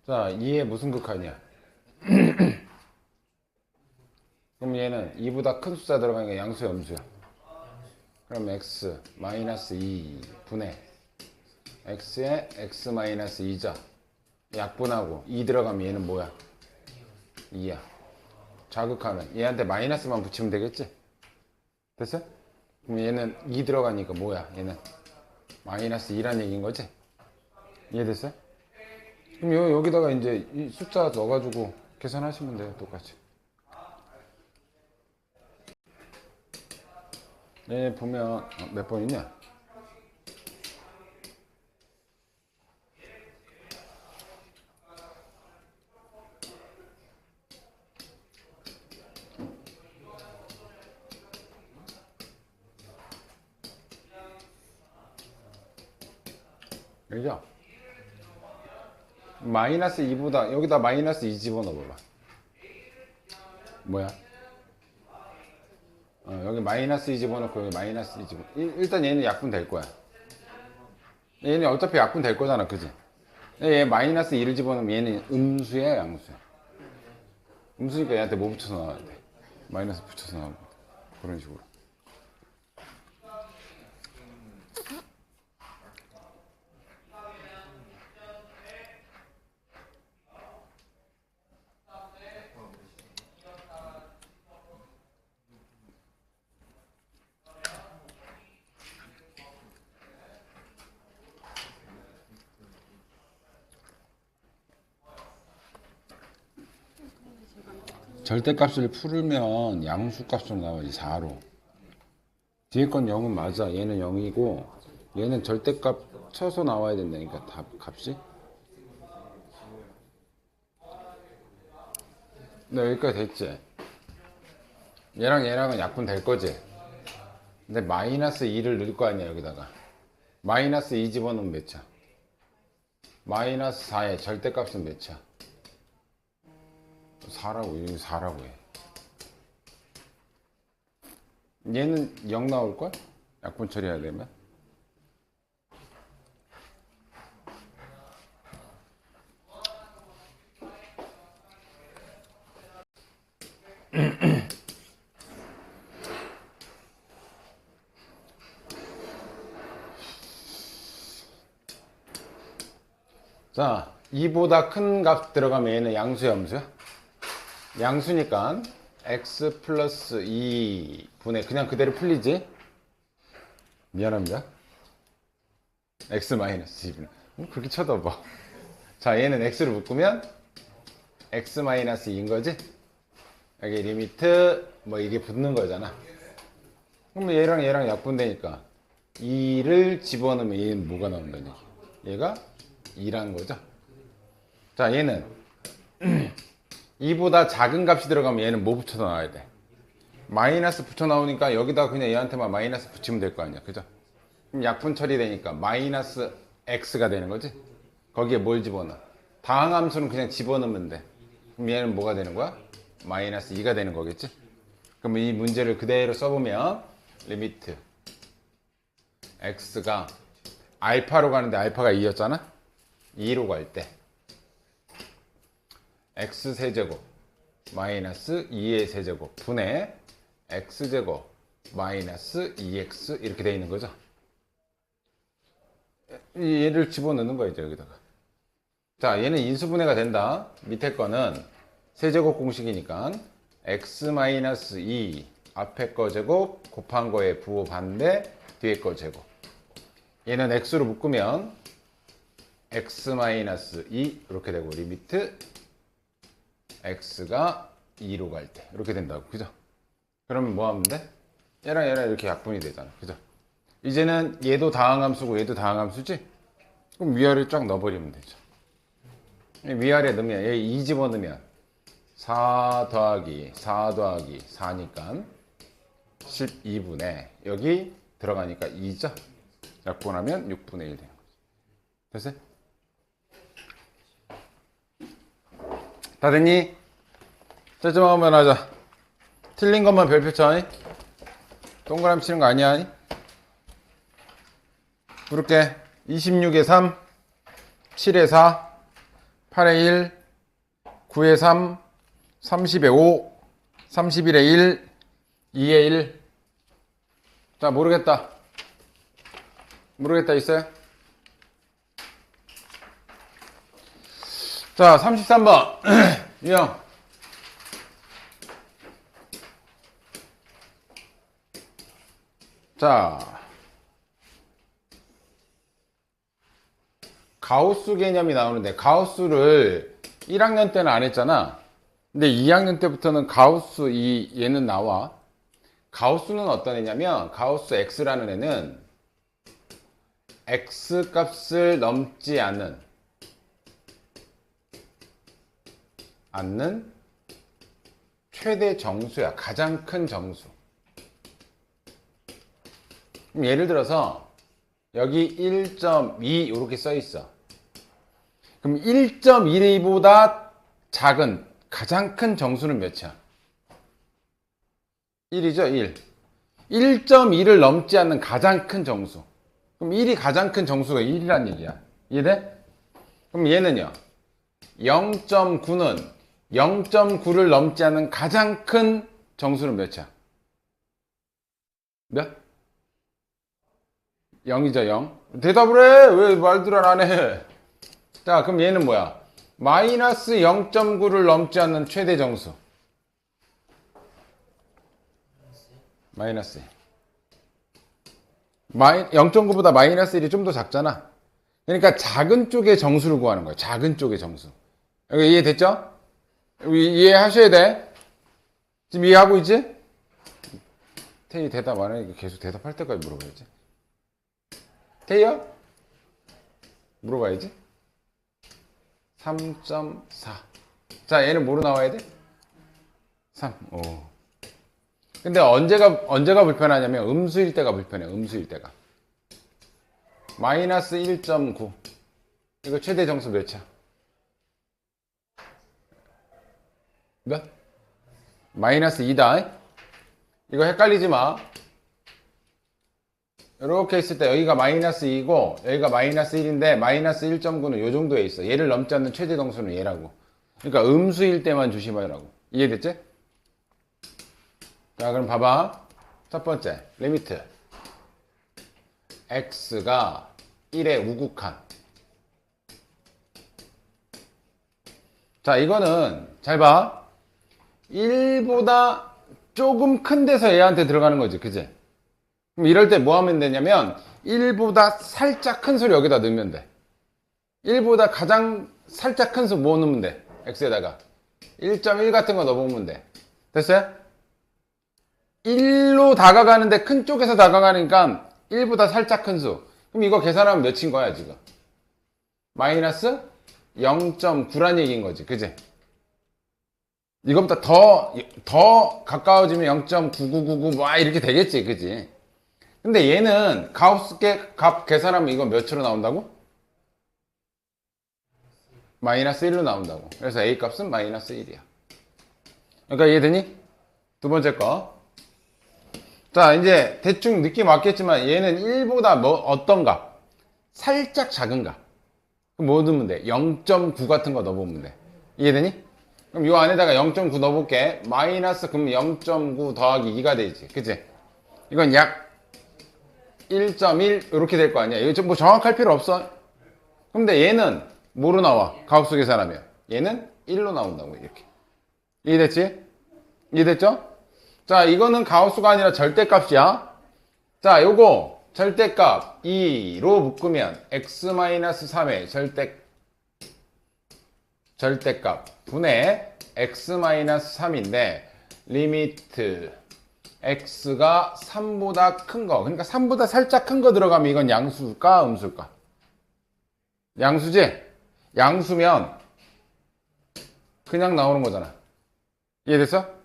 자, 2의 무슨 극한이야? 그럼 얘는 2보다 큰 숫자 들어가니까 양수야, 음수야? 그럼 x 마이너스 2 분의 x에 x 마이너스 2자 약분하고 2 들어가면 얘는 뭐야? 2야. 자극하면 얘한테 마이너스만 붙이면 되겠지? 됐어? 그럼 얘는 2 들어가니까 뭐야? 얘는 마이너스 2란 얘기인 거지? 이해됐어요? 그럼 여기다가 이제 이 숫자 넣어가지고 계산하시면 돼요. 똑같이. 네, 보면 몇 번이냐? 여기죠? 마이너스 2보다 여기다 마이너스 2 집어넣어봐. 뭐야? 여기 마이너스 2 집어넣고 여기 마이너스 2 집어넣고 일단 얘는 약분 될 거야. 얘는 어차피 약분 될 거잖아, 그지? 얘 마이너스 2를 집어넣으면 얘는 음수야, 양수야? 음수니까 얘한테 뭐 붙여서 나와야 돼? 마이너스 붙여서 나오는 거. 그런 식으로. 절대값을 풀면 양수값으로 나와야지. 4로. 뒤에 건 0은 맞아. 얘는 0이고 얘는 절대값 쳐서 나와야 된다니까, 값이. 네, 여기까지 됐지? 얘랑은 약분 될 거지? 근데 마이너스 2를 넣을 거 아니야, 여기다가. 마이너스 2 집어넣으면 몇이야? 마이너스 4의 절대값은 몇이야? 4라고, 여기 4라고 해. 얘는 0 나올걸? 약분 처리해야 되면. 자, 2보다 큰 값 들어가면 얘는 양수야, 음수야? 양수니까 x 플러스 2분의 그냥 그대로 풀리지? 미안합니다. x 마이너스 2분의 그렇게 쳐다봐. 자, 얘는 x를 묶으면 x 마이너스 2인 거지? 여기 리미트 뭐 이게 붙는 거잖아. 그럼 얘랑 약분되니까 2를 집어넣으면 얘는 뭐가 나온다는 얘기? 얘가 2라는 거죠. 자, 얘는 2보다 작은 값이 들어가면 얘는 뭐 붙여 나와야 돼? 마이너스 붙여 나오니까 여기다 그냥 얘한테만 마이너스 붙이면 될 거 아니야, 그죠? 그럼 약분 처리되니까 마이너스 x가 되는 거지? 거기에 뭘 집어넣어? 다항함수는 그냥 집어넣으면 돼. 그럼 얘는 뭐가 되는 거야? 마이너스 2가 되는 거겠지? 그럼 이 문제를 그대로 써보면 리미트 x가 알파로 가는데 알파가 2였잖아? 2로 갈 때 x세제곱 마이너스 2의 세제곱 분의 x제곱 마이너스 2x 이렇게 되어 있는 거죠. 얘를 집어넣는 거예요, 여기다가. 자, 얘는 인수분해가 된다. 밑에 거는 세제곱 공식이니까 x 마이너스 2 앞에 거 제곱 곱한 거에 부호 반대 뒤에 거 제곱. 얘는 x로 묶으면 x 마이너스 2 이렇게 되고 리미트 x가 2로 갈 때 이렇게 된다고, 그죠? 그러면 뭐 하면 돼? 얘랑 이렇게 약분이 되잖아, 그죠? 이제는 얘도 다항함수고 얘도 다항함수지? 그럼 위아래 쫙 넣어버리면 되죠. 위아래 넣으면 얘 2 집어넣으면 4 더하기 4니까 12분의 여기 들어가니까 2죠? 약분하면 6분의 1 되는 거죠. 됐어요? 다 됐니? 짜증 한번 하자. 틀린 것만 별표 쳐. 동그라미 치는 거 아니야? 부를게. 26에 3, 7에 4, 8에 1, 9에 3, 30에 5, 31에 1, 2에 1. 자, 모르겠다. 모르겠다 있어요? 자, 33번. 유형. 자, 가우스 개념이 나오는데, 가우스를 1학년 때는 안 했잖아. 근데 2학년 때부터는 가우스 얘는 나와. 가우스는 어떤 애냐면, 가우스 X라는 애는 X 값을 넘지 않는 최대 정수야. 가장 큰 정수. 그럼 예를 들어서 여기 1.2 이렇게 써 있어. 그럼 1.1보다 작은 가장 큰 정수는 몇이야? 1이죠, 1. 1.2를 넘지 않는 가장 큰 정수. 그럼 1이 가장 큰 정수가 1이란 얘기야. 이해돼? 그럼 얘는요. 0.9는 0.9를 넘지 않는 가장 큰 정수는 몇이야? 몇? 0이죠, 0. 대답을 해! 왜 말들 안 해? 자, 그럼 얘는 뭐야? 마이너스 0.9를 넘지 않는 최대 정수. 마이너스 0.9보다 마이너스 1이 좀 더 작잖아. 그러니까 작은 쪽의 정수를 구하는 거야. 작은 쪽의 정수. 여기 이해됐죠? 이해하셔야 돼. 지금 이해하고 있지? 태희 대답 안 하니까 계속 대답할 때까지 물어봐야지. 태희야? 물어봐야지. 3.4. 자, 얘는 뭐로 나와야 돼? 3. 오. 근데 언제가 불편하냐면 음수일 때가 불편해. 음수일 때가. 마이너스 1.9. 이거 최대 정수 몇이야? 몇? 마이너스 2다. 이거 헷갈리지 마. 이렇게 있을 때 여기가 마이너스 2고 여기가 마이너스 1인데 마이너스 1.9는 요 정도에 있어. 얘를 넘지 않는 최대 정수는 얘라고. 그러니까 음수일 때만 조심하라고. 이해됐지? 자, 그럼 봐봐. 첫 번째, 리미트. x가 1에 우극한. 자, 이거는 잘 봐. 1보다 조금 큰 데서 얘한테 들어가는 거지. 그지? 그럼 이럴 때 뭐 하면 되냐면 1보다 살짝 큰 수를 여기다 넣으면 돼. 1보다 가장 살짝 큰 수 뭐 넣으면 돼? x에다가 1.1 같은 거 넣어보면 돼. 됐어요? 1로 다가가는데 큰 쪽에서 다가가니까 1보다 살짝 큰 수. 그럼 이거 계산하면 몇인 거야 지금? 마이너스 0.9란 얘기인 거지. 그지? 이것보다 더 가까워지면 0.9999 뭐 이렇게 되겠지. 그지? 근데 얘는 가우스 값 계산하면 이거 몇으로 나온다고? 마이너스 1로 나온다고. 그래서 A 값은 마이너스 1이야. 그러니까 이해되니? 두 번째 거. 자, 이제 대충 느낌 왔겠지만 얘는 1보다 뭐 어떤 값? 살짝 작은 값. 그럼 뭐 넣으면 돼? 0.9 같은 거 넣어보면 돼. 이해되니? 그럼 이 안에다가 0.9 넣어볼게. 마이너스 그럼 0.9 더하기 2가 되지. 그치? 이건 약 1.1 이렇게 될 거 아니야. 이거 뭐 정확할 필요 없어. 근데 얘는 뭐로 나와? 가우스 계산하면. 얘는 1로 나온다고 이렇게. 이해됐지? 이해됐죠? 자, 이거는 가우스가 아니라 절대값이야. 자, 요거 절대값 2로 묶으면 x-3의 절대값 분의 x-3인데 리미트 x가 3보다 큰 거. 그러니까 3보다 살짝 큰 거 들어가면 이건 양수일까? 음수일까? 양수지? 양수면 그냥 나오는 거잖아. 이해됐어?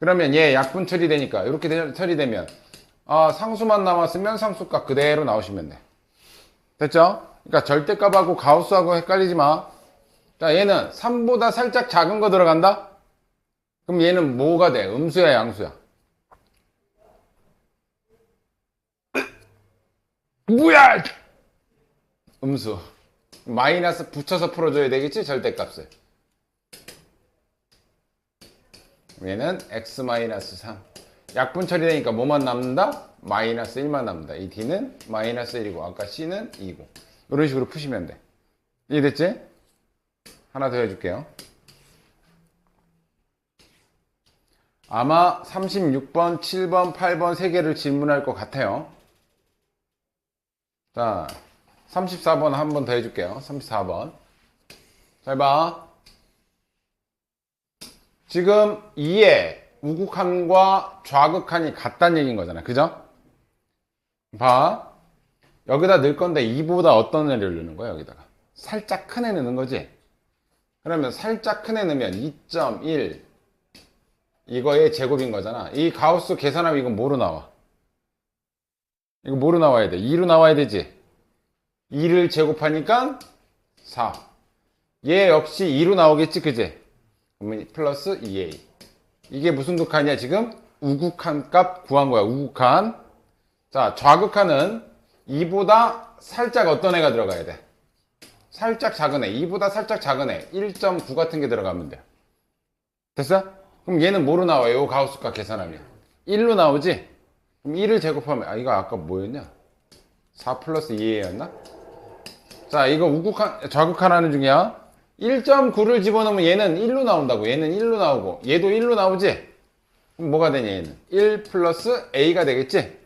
그러면 얘 약분 처리되니까 이렇게 처리되면 상수만 남았으면 상수값 그대로 나오시면 돼. 됐죠? 그러니까 절대값하고 가우스하고 헷갈리지 마. 자, 얘는 3보다 살짝 작은 거 들어간다? 그럼 얘는 뭐가 돼? 음수야, 양수야? 뭐야! 음수. 마이너스 붙여서 풀어줘야 되겠지? 절대값을. 얘는 x-3. 약분 처리되니까 뭐만 남는다? 마이너스 1만 남는다. 이 d는 마이너스 1이고 아까 c는 2고. 이런 식으로 푸시면 돼. 이해됐지? 하나 더 해줄게요. 아마 36번, 7번, 8번 3개를 질문할 것 같아요. 자, 34번 한 번 더 해줄게요. 34번. 잘 봐. 지금 2의 우극한과 좌극한이 같다는 얘기인 거잖아. 그죠? 봐. 여기다 넣을 건데 2보다 어떤 애를 넣는 거야, 여기다가? 살짝 큰 애 넣는 거지? 그러면 살짝 큰 애 넣으면 2.1 이거의 제곱인 거잖아. 이 가우스 계산하면 이건 뭐로 나와? 이거 뭐로 나와야 돼? 2로 나와야 되지? 2를 제곱하니까 4. 얘 역시 2로 나오겠지, 그지? 그러면 플러스 2a. 이게 무슨 극한이야, 지금? 우극한 값 구한 거야, 우극한. 자, 좌극한은 2보다 살짝 어떤 애가 들어가야 돼? 살짝 작은 애. 2보다 살짝 작은 애. 1.9 같은 게 들어가면 돼. 됐어? 그럼 얘는 뭐로 나와요? 가우스값 계산하면 1로 나오지? 그럼 1을 제곱하면 이거 아까 뭐였냐? 4 플러스 2a였나? 자, 이거 우극한 좌극한 하는 중이야. 1.9를 집어넣으면 얘는 1로 나온다고. 얘는 1로 나오고 얘도 1로 나오지? 그럼 뭐가 되냐, 얘는 1 플러스 a가 되겠지?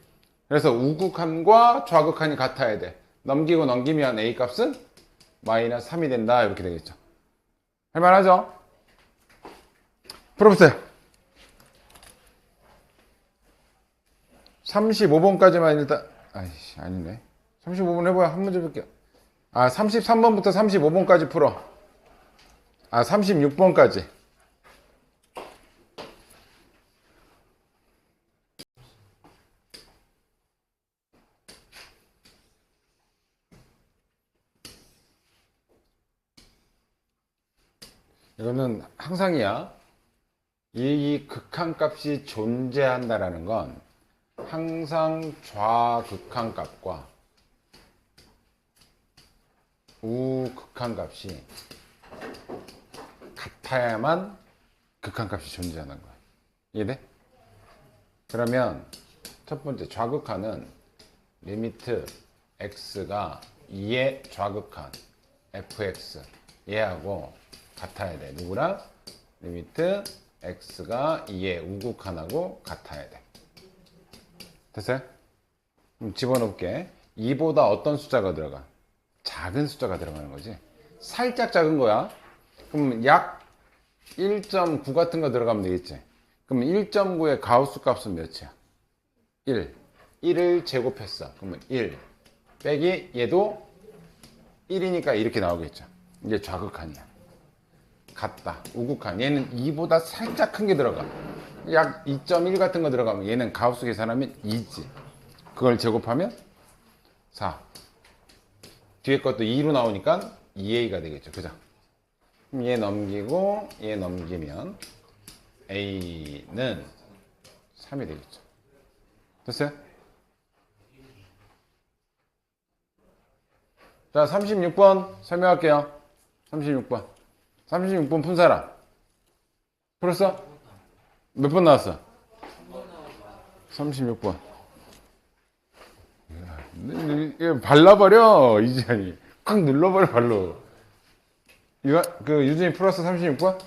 그래서 우극한과 좌극한이 같아야 돼. 넘기고 넘기면 a 값은 마이너스 3이 된다. 이렇게 되겠죠. 할만하죠? 풀어보세요. 35번까지만 일단, 아이씨, 아니네. 35번 해봐야 한 문제 볼게요. 33번부터 35번까지 풀어. 36번까지. 이거는 항상이야. 이 극한값이 존재한다라는 건 항상 좌극한값과 우극한값이 같아야만 극한값이 존재하는 거야. 이해돼? 그러면 첫 번째 좌극한은 리미트 x가 2의 좌극한 fx 얘하고 같아야 돼. 누구랑? 리미트 x가 2의 우극한하고 같아야 돼. 됐어요? 그럼 집어넣을게. 2보다 어떤 숫자가 들어가? 작은 숫자가 들어가는 거지. 살짝 작은 거야. 그럼 약 1.9 같은 거 들어가면 되겠지. 그럼 1.9의 가우스 값은 몇이야? 1. 1을 제곱했어. 그러면 1 빼기 얘도 1이니까 이렇게 나오겠죠. 이게 좌극한이야. 같다. 우극한. 얘는 2보다 살짝 큰 게 들어가. 약 2.1 같은 거 들어가면 얘는 가우스 계산하면 2지. 그걸 제곱하면 4. 뒤에 것도 2로 나오니까 2a가 되겠죠. 그죠? 그럼 얘 넘기고 얘 넘기면 a는 3이 되겠죠. 됐어요? 자, 36번 설명할게요. 36번 푼 사람 풀었어? 몇 번 나왔어? 36번. 이거 발라버려, 이지한이. 꽉 눌러버려, 발로. 유진이 풀었어, 36번?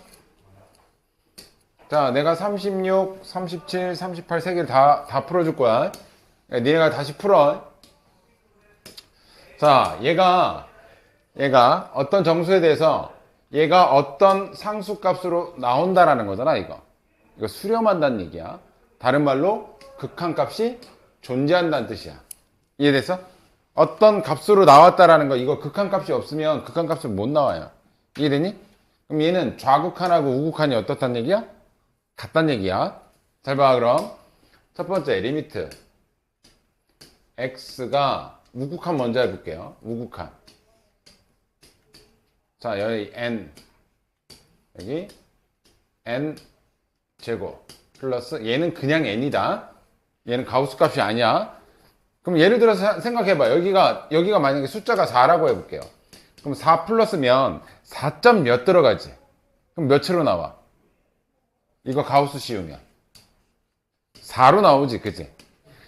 자, 내가 36, 37, 38 세 개를 다 풀어줄 거야. 니네가 다시 풀어. 자, 얘가 어떤 정수에 대해서 얘가 어떤 상수값으로 나온다라는 거잖아, 이거 수렴한다는 얘기야. 다른 말로 극한값이 존재한다는 뜻이야. 이해됐어? 어떤 값으로 나왔다라는 거, 이거 극한값이 없으면 극한값은 못 나와요. 이해되니? 그럼 얘는 좌극한하고 우극한이 어떻단 얘기야? 같단 얘기야. 잘 봐, 그럼. 첫 번째, 리미트. x가 우극한 먼저 해볼게요. 우극한. 자, 여기 n. 여기 n 제곱. 플러스, 얘는 그냥 n이다. 얘는 가우스 값이 아니야. 그럼 예를 들어서 생각해봐. 여기가 만약에 숫자가 4라고 해볼게요. 그럼 4 플러스면 4점 몇 들어가지? 그럼 몇으로 나와? 이거 가우스 씌우면 4로 나오지, 그치?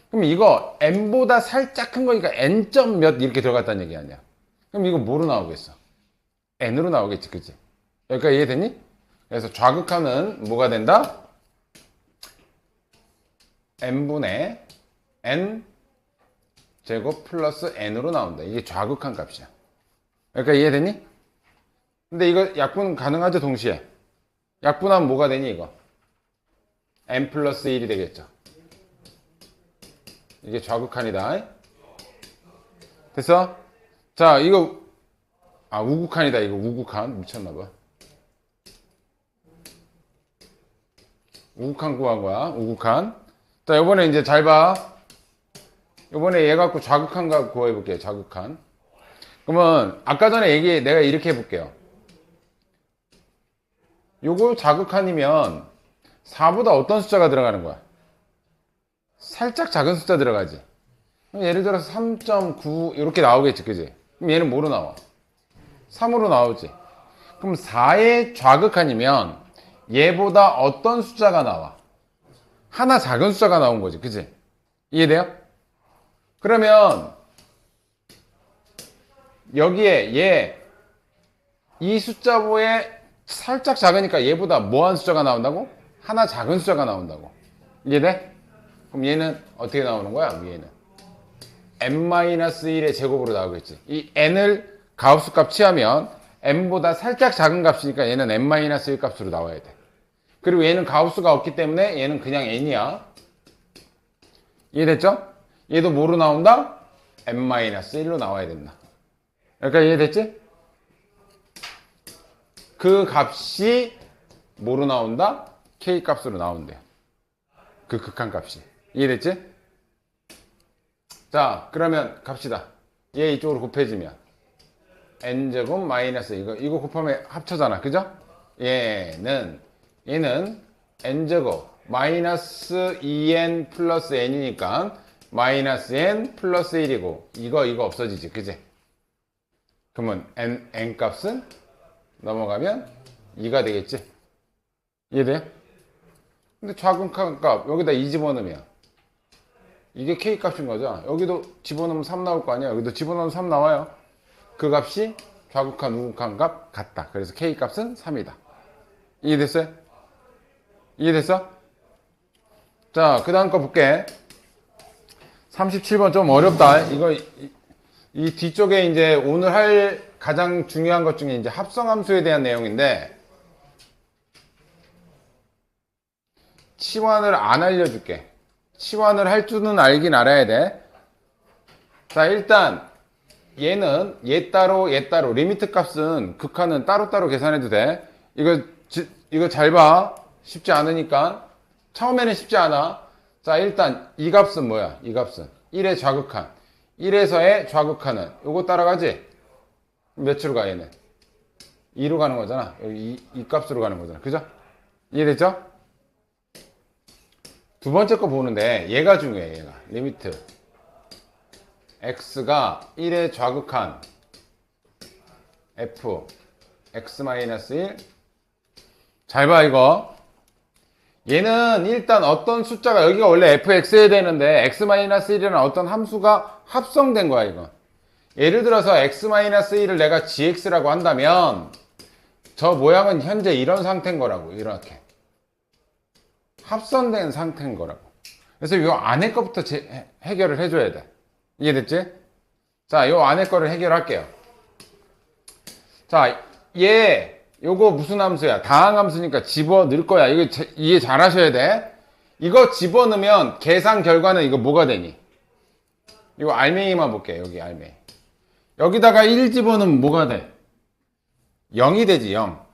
그럼 이거 n보다 살짝 큰 거니까 n점 몇 이렇게 들어갔다는 얘기 아니야? 그럼 이거 뭐로 나오겠어? n으로 나오겠지, 그치? 여기까지 이해됐니? 그래서 좌극한은 뭐가 된다? n분의 n 제곱 플러스 n으로 나온다. 이게 좌극한 값이야. 여기까지 이해됐니? 근데 이거 약분 가능하죠, 동시에? 약분하면 뭐가 되니, 이거? n 플러스 1이 되겠죠. 이게 좌극한이다. 됐어? 자, 이거 우극한이다. 이거 우극한. 미쳤나봐. 우극한 구한 거야. 우극한. 자, 요번에 이제 잘 봐. 요번에 얘 갖고 좌극한 거 구해볼게요. 좌극한. 그러면 아까 전에 내가 이렇게 해볼게요. 요거 좌극한이면 4보다 어떤 숫자가 들어가는 거야? 살짝 작은 숫자 들어가지. 그럼 예를 들어서 3.9 이렇게 나오겠지, 그지? 그럼 얘는 뭐로 나와? 3으로 나오지. 그럼 4의 좌극한이면 얘보다 어떤 숫자가 나와? 하나 작은 숫자가 나온 거지, 그지? 이해돼요? 그러면 여기에 이 숫자보에 살짝 작으니까 얘보다 뭐한 숫자가 나온다고? 하나 작은 숫자가 나온다고. 이해돼? 그럼 얘는 어떻게 나오는 거야? 위에는 n-1의 제곱으로 나오겠지. 이 n을 가우스 값 취하면 n보다 살짝 작은 값이니까 얘는 n-1 값으로 나와야 돼. 그리고 얘는 가우스가 없기 때문에 얘는 그냥 n이야. 이해됐죠? 얘도 뭐로 나온다? n-1로 나와야 된다. 여기까지 이해됐지? 그 값이 뭐로 나온다? k 값으로 나온대요. 그 극한 값이. 이해됐지? 자, 그러면 갑시다. 얘 이쪽으로 곱해지면 n제곱 마이너스 이거 곱하면 합쳐잖아, 그죠? 얘는 n제곱 마이너스 2n 플러스 n이니까 마이너스 n 플러스 1이고 이거 없어지지, 그지? 그러면 n 값은 넘어가면 2가 되겠지? 이해돼요? 근데 좌극한 값 여기다 2 집어넣으면 이게 k 값인 거죠. 여기도 집어넣으면 3 나올 거 아니야. 여기도 집어넣으면 3 나와요. 그 값이 좌극한 우극한 값 같다. 그래서 k 값은 3이다. 이해됐어요? 이해됐어? 자, 그 다음 거 볼게. 37번 좀 어렵다. 이거 이 뒤쪽에 이제 오늘 할 가장 중요한 것 중에 이제 합성함수에 대한 내용인데 치환을 안 알려줄게. 치환을 할 줄은 알긴 알아야 돼. 자, 일단 얘는 얘 따로 리미트 값은 극한은 따로따로 계산해도 돼. 이거 잘 봐. 쉽지 않으니까. 처음에는 쉽지 않아. 자, 일단 이 값은 뭐야? 이 값은 1의 좌극한. 1에서의 좌극한은 요거 따라가지? 몇으로 가 얘는? 2로 가는 거잖아. 여기 이 값으로 가는 거잖아. 그죠? 이해됐죠? 두 번째 거 보는데 얘가 중요해. 얘가 리미트 x가 1의 좌극한 f x-1 잘 봐 이거. 얘는 일단 어떤 숫자가 여기가 원래 fx여야 되는데 x-1이라는 어떤 함수가 합성된 거야 이거. 예를 들어서 x-1을 내가 gx라고 한다면 저 모양은 현재 이런 상태인 거라고. 이렇게 합성된 상태인 거라고. 그래서 이 안에 거부터 해결을 해줘야 돼. 이해됐지? 자, 이 안에 거를 해결할게요. 자, 요거 무슨 함수야? 다항함수니까 집어넣을 거야. 이거 이해 잘 하셔야 돼. 이거 집어넣으면 계산 결과는 이거 뭐가 되니? 이거 알맹이만 볼게. 여기 알맹이. 여기다가 1 집어넣으면 뭐가 돼? 0이 되지, 0.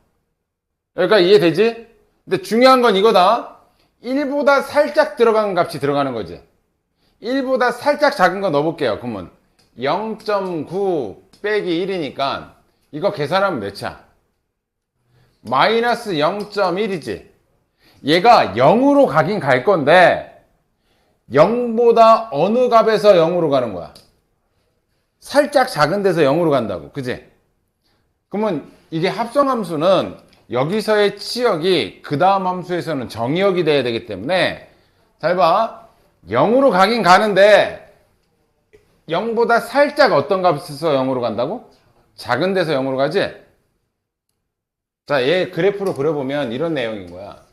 여기까지 이해되지? 근데 중요한 건 이거다. 1보다 살짝 들어가는 값이 들어가는 거지. 1보다 살짝 작은 거 넣어볼게요. 그러면 0.9 빼기 1이니까 이거 계산하면 몇이야? 마이너스 0.1이지. 얘가 0으로 가긴 갈 건데 0보다 어느 값에서 0으로 가는 거야? 살짝 작은 데서 0으로 간다고. 그지? 그러면 이게 합성함수는 여기서의 치역이 그 다음 함수에서는 정의역이 돼야 되기 때문에 잘 봐. 0으로 가긴 가는데 0보다 살짝 어떤 값에서 0으로 간다고? 작은 데서 0으로 가지? 자, 얘 그래프로 그려보면 이런 내용인 거야.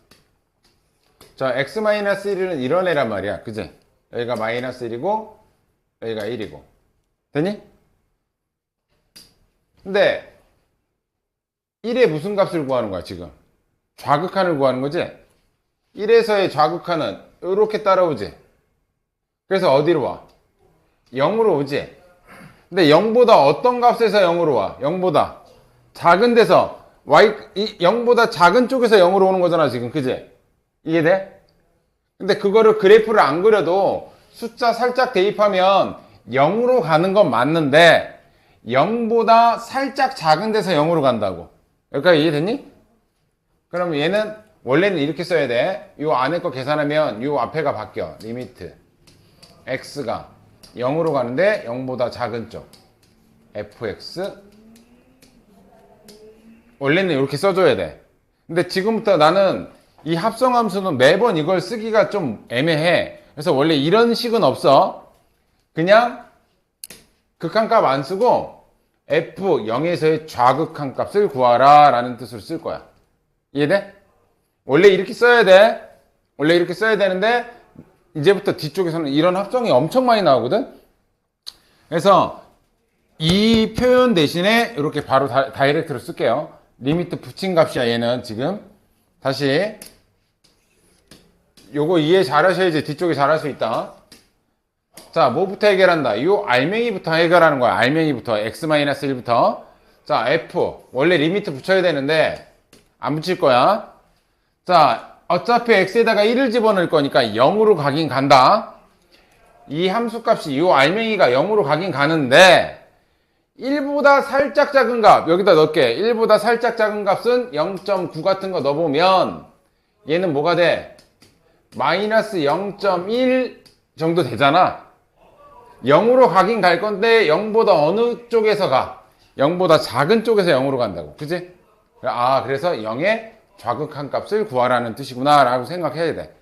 자, x-1은 이런 애란 말이야. 그지? 여기가 마이너스 1이고 여기가 1이고. 되니? 근데 1의 무슨 값을 구하는 거야, 지금? 좌극한을 구하는 거지? 1에서의 좌극한은 이렇게 따라오지? 그래서 어디로 와? 0으로 오지? 근데 0보다 어떤 값에서 0으로 와? 0보다 작은 데서 0보다 작은 쪽에서 0으로 오는 거잖아, 지금. 그지? 이해돼? 근데 그거를 그래프를 안 그려도 숫자 살짝 대입하면 0으로 가는 건 맞는데 0보다 살짝 작은 데서 0으로 간다고. 여기까지 이해됐니? 그럼 얘는 원래는 이렇게 써야 돼. 요 안에 거 계산하면 요 앞에가 바뀌어. 리미트 x가 0으로 가는데 0보다 작은 쪽 fx. 원래는 이렇게 써줘야 돼. 근데 지금부터 나는 이 합성함수는 매번 이걸 쓰기가 좀 애매해. 그래서 원래 이런 식은 없어. 그냥 극한값 안 쓰고 f0에서의 좌극한 값을 구하라 라는 뜻으로 쓸 거야. 이해돼? 원래 이렇게 써야 돼. 원래 이렇게 써야 되는데 이제부터 뒤쪽에서는 이런 합성이 엄청 많이 나오거든. 그래서 이 표현 대신에 이렇게 바로 다이렉트로 쓸게요. 리미트 붙인 값이야. 얘는 지금 다시 요거 이해 잘 하셔야지 뒤쪽에 잘 할 수 있다. 자, 뭐부터 해결한다? 이 알맹이부터 해결하는 거야. 알맹이부터 x-1부터. 자, f 원래 리미트 붙여야 되는데 안 붙일 거야. 자, 어차피 x에다가 1을 집어넣을 거니까 0으로 가긴 간다. 이 함수값이 이 알맹이가 0으로 가긴 가는데 1보다 살짝 작은 값 여기다 넣을게. 1보다 살짝 작은 값은 0.9 같은 거 넣어보면 얘는 뭐가 돼? 마이너스 0.1 정도 되잖아. 0으로 가긴 갈 건데 0보다 어느 쪽에서 가? 0보다 작은 쪽에서 0으로 간다고. 그치? 아, 그래서 0의 좌극한 값을 구하라는 뜻이구나 라고 생각해야 돼.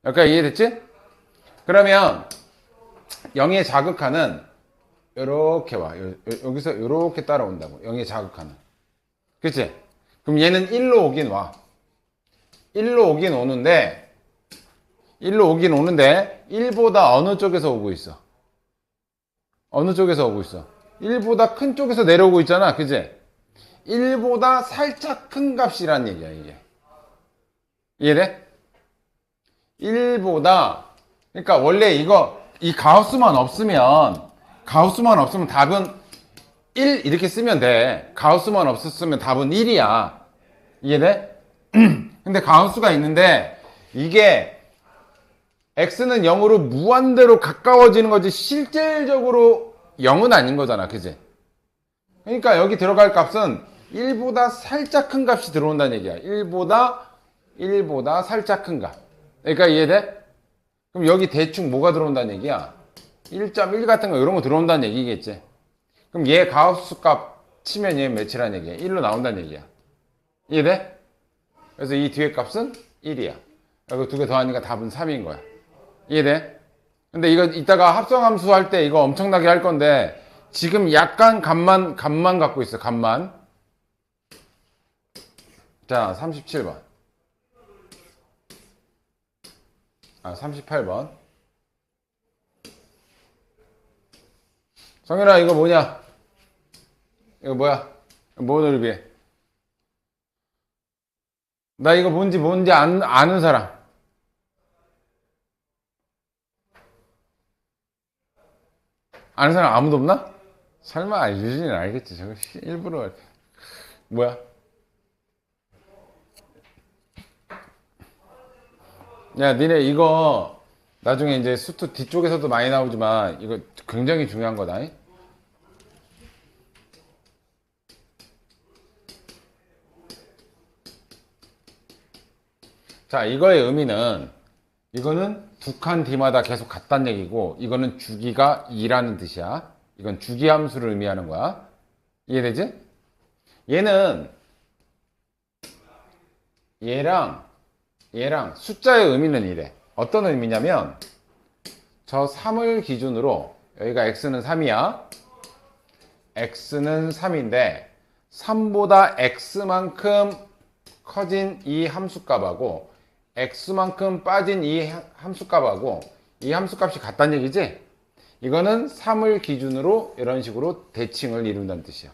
여기까지 이해됐지? 그러면 0의 좌극한은 요렇게 와. 여기서 요렇게 따라온다고. 0의 좌극한은. 그치? 그럼 얘는 1로 오긴 와. 1로 오긴 오는데 1보다 어느 쪽에서 오고 있어? 어느 쪽에서 오고 있어? 1보다 큰 쪽에서 내려오고 있잖아. 그지? 1보다 살짝 큰 값이란 얘기야, 이게. 이해돼? 1보다, 그러니까 원래 이 가우스만 없으면 답은 1 이렇게 쓰면 돼. 가우스만 없었으면 답은 1이야. 이해돼? 근데 가우스가 있는데, 이게 x는 0으로 무한대로 가까워지는 거지 실질적으로 0은 아닌 거잖아. 그지? 그러니까 여기 들어갈 값은 1보다 살짝 큰 값이 들어온다는 얘기야. 1보다 살짝 큰 값. 그러니까 이해돼? 그럼 여기 대충 뭐가 들어온다는 얘기야? 1.1 같은 거 이런 거 들어온다는 얘기겠지. 그럼 얘 가우스 값 치면 얘 몇이라는 얘기야? 1로 나온다는 얘기야. 이해돼? 그래서 이 뒤에 값은 1이야. 여기 두 개 더하니까 답은 3인 거야. 이해돼? 근데 이거 이따가 합성함수 할 때 이거 엄청나게 할 건데 지금 약간 값만 갖고 있어. 값만. 자, 37번. 38번. 성현아, 이거 뭐냐? 이거 뭐야? 뭐를 위해? 나 이거 뭔지 아는 사람. 아는 사람 아무도 없나? 설마 유진이는 알겠지. 저거 일부러. 뭐야? 야, 니네 이거 나중에 이제 수트 뒤쪽에서도 많이 나오지만 이거 굉장히 중요한 거다. 자, 이거의 의미는 이거는 두 칸 뒤마다 계속 같다는 얘기고 이거는 주기가 2라는 뜻이야. 이건 주기 함수를 의미하는 거야. 이해되지? 얘는 얘랑 숫자의 의미는 이래. 어떤 의미냐면 저 3을 기준으로 여기가 x는 3이야. x는 3인데 3보다 x만큼 커진 이 함수값하고 x만큼 빠진 이 함수값하고 이 함수값이 같다는 얘기지? 이거는 3을 기준으로 이런 식으로 대칭을 이룬다는 뜻이야.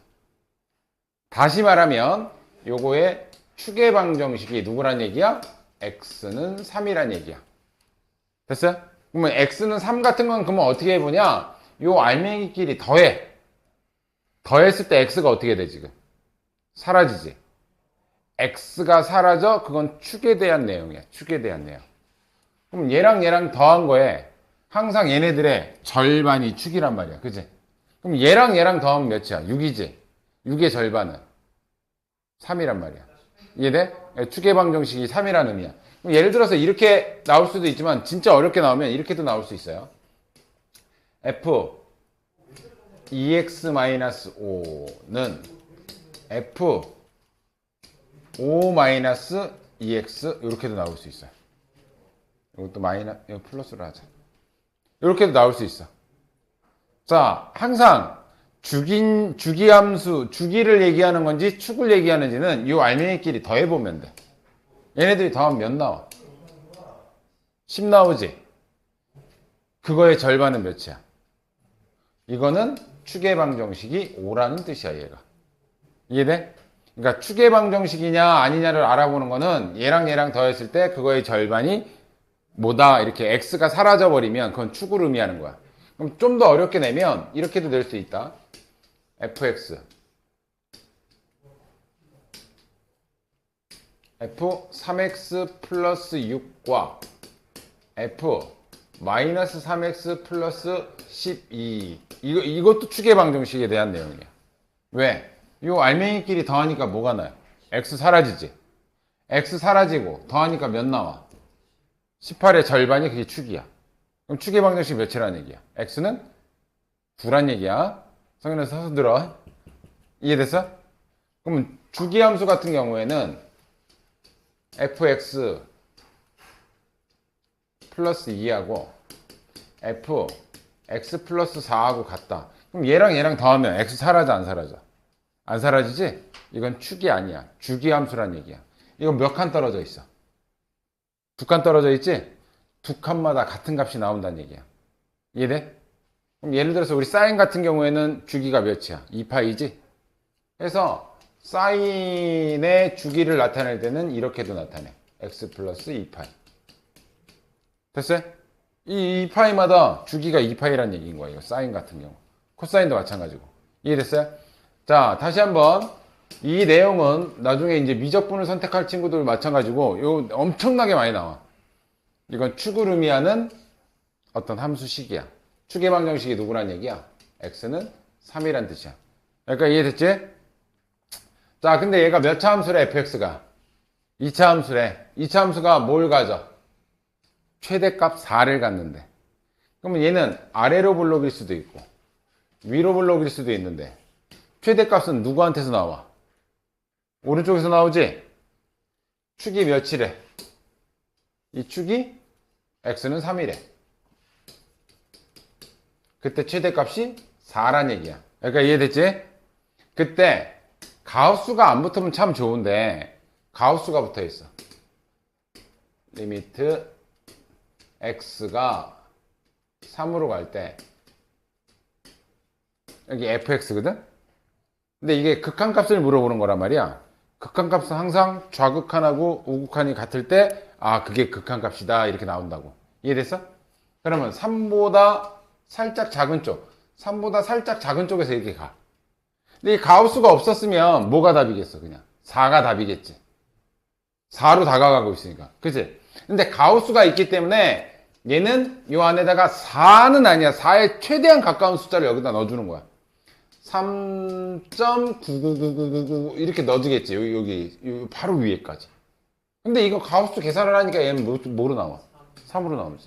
다시 말하면 요거의 추계방정식이 누구란 얘기야? x는 3이란 얘기야. 됐어요? 그러면 x는 3 같은 건 그러면 어떻게 해보냐? 요 알맹이끼리 더했을 때 x가 어떻게 돼 지금? 사라지지. x가 사라져? 그건 축에 대한 내용이야. 축에 대한 내용. 그럼 얘랑 더한 거에 항상 얘네들의 절반이 축이란 말이야. 그지? 그럼 얘랑 더하면 몇이야? 6이지? 6의 절반은 3이란 말이야. 이해돼? 축의 방정식이 3이라는 의미야. 그럼 예를 들어서 이렇게 나올 수도 있지만 진짜 어렵게 나오면 이렇게도 나올 수 있어요. f 2x-5는 f 5-2x 이렇게도 나올 수 있어요. 이것도 이거 플러스로 하자. 이렇게도 나올 수 있어. 자, 항상 주기함수, 주기를 얘기하는 건지 축을 얘기하는지는 이 알맹이끼리 더해보면 돼. 얘네들이 더하면 몇 나와? 10 나오지? 그거의 절반은 몇이야? 이거는 추계방정식이 5라는 뜻이야, 얘가. 이해돼? 그러니까 추계방정식이냐 아니냐를 알아보는 거는 얘랑 더했을 때 그거의 절반이 뭐다 이렇게 x가 사라져버리면 그건 축을 의미하는 거야. 그럼 좀 더 어렵게 내면 이렇게도 낼 수 있다. fx f 3x 플러스 6과 f 마이너스 3x 플러스 12 이것도 추계방정식에 대한 내용이야. 왜? 이 알맹이끼리 더하니까 뭐가 나요? x 사라지지? x 사라지고 더하니까 몇 나와? 18의 절반이 그게 축이야. 그럼 추계방정식 몇이라는 얘기야? x는 9란 얘기야. 성인에서 서서 들어. 이해됐어? 그러면 주기함수 같은 경우에는 fx 플러스 2하고 f x 플러스 4하고 같다. 그럼 얘랑 더하면 x 사라져 안 사라져? 안 사라지지? 이건 축이 아니야. 주기함수란 얘기야. 이건 몇 칸 떨어져 있어? 2칸 떨어져 있지? 2칸마다 같은 값이 나온다는 얘기야. 이해돼? 그럼 예를 들어서 우리 사인 같은 경우에는 주기가 몇이야? 2파이지? 그래서 사인의 주기를 나타낼 때는 이렇게도 나타내. x 플러스 2파이. 됐어요? 이 2파이마다 주기가 2파이란 얘기인 거야. 이거 사인 같은 경우. 코사인도 마찬가지고. 이해됐어요? 자, 다시 한번. 이 내용은 나중에 이제 미적분을 선택할 친구들 마찬가지고 요 엄청나게 많이 나와. 이건 축을 의미하는 어떤 함수식이야. 추계방정식이 누구란 얘기야? x는 3이란 뜻이야. 그러니까 이해됐지? 자, 근데 얘가 몇 차 함수래, fx가? 2차 함수래. 2차 함수가 뭘 가져? 최대값 4를 갖는데. 그러면 얘는 아래로 블록일 수도 있고 위로 블록일 수도 있는데 최대값은 누구한테서 나와? 오른쪽에서 나오지? 축이 몇이래? 이 축이 x는 3이래. 그때 최대값이 4란 얘기야. 그러니까 이해됐지? 그때 가우스가 안 붙으면 참 좋은데 가우스가 붙어 있어. 리미트 x가 3으로 갈 때 여기 fx거든? 근데 이게 극한값을 물어보는 거란 말이야. 극한값은 항상 좌극한하고 우극한이 같을 때 아 그게 극한값이다 이렇게 나온다고. 이해됐어? 그러면 3보다 살짝 작은 쪽 3보다 살짝 작은 쪽에서 이렇게 가. 근데 이 가우스가 없었으면 뭐가 답이겠어? 그냥 4가 답이겠지. 4로 다가가고 있으니까. 그치? 근데 가우스가 있기 때문에 얘는 요 안에다가 4는 아니야. 4에 최대한 가까운 숫자를 여기다 넣어주는 거야. 3.99999 이렇게 넣어주겠지. 여기 바로 위에까지. 근데 이거 가우스 계산을 하니까 얘는 뭐로 나와? 3으로 나오지.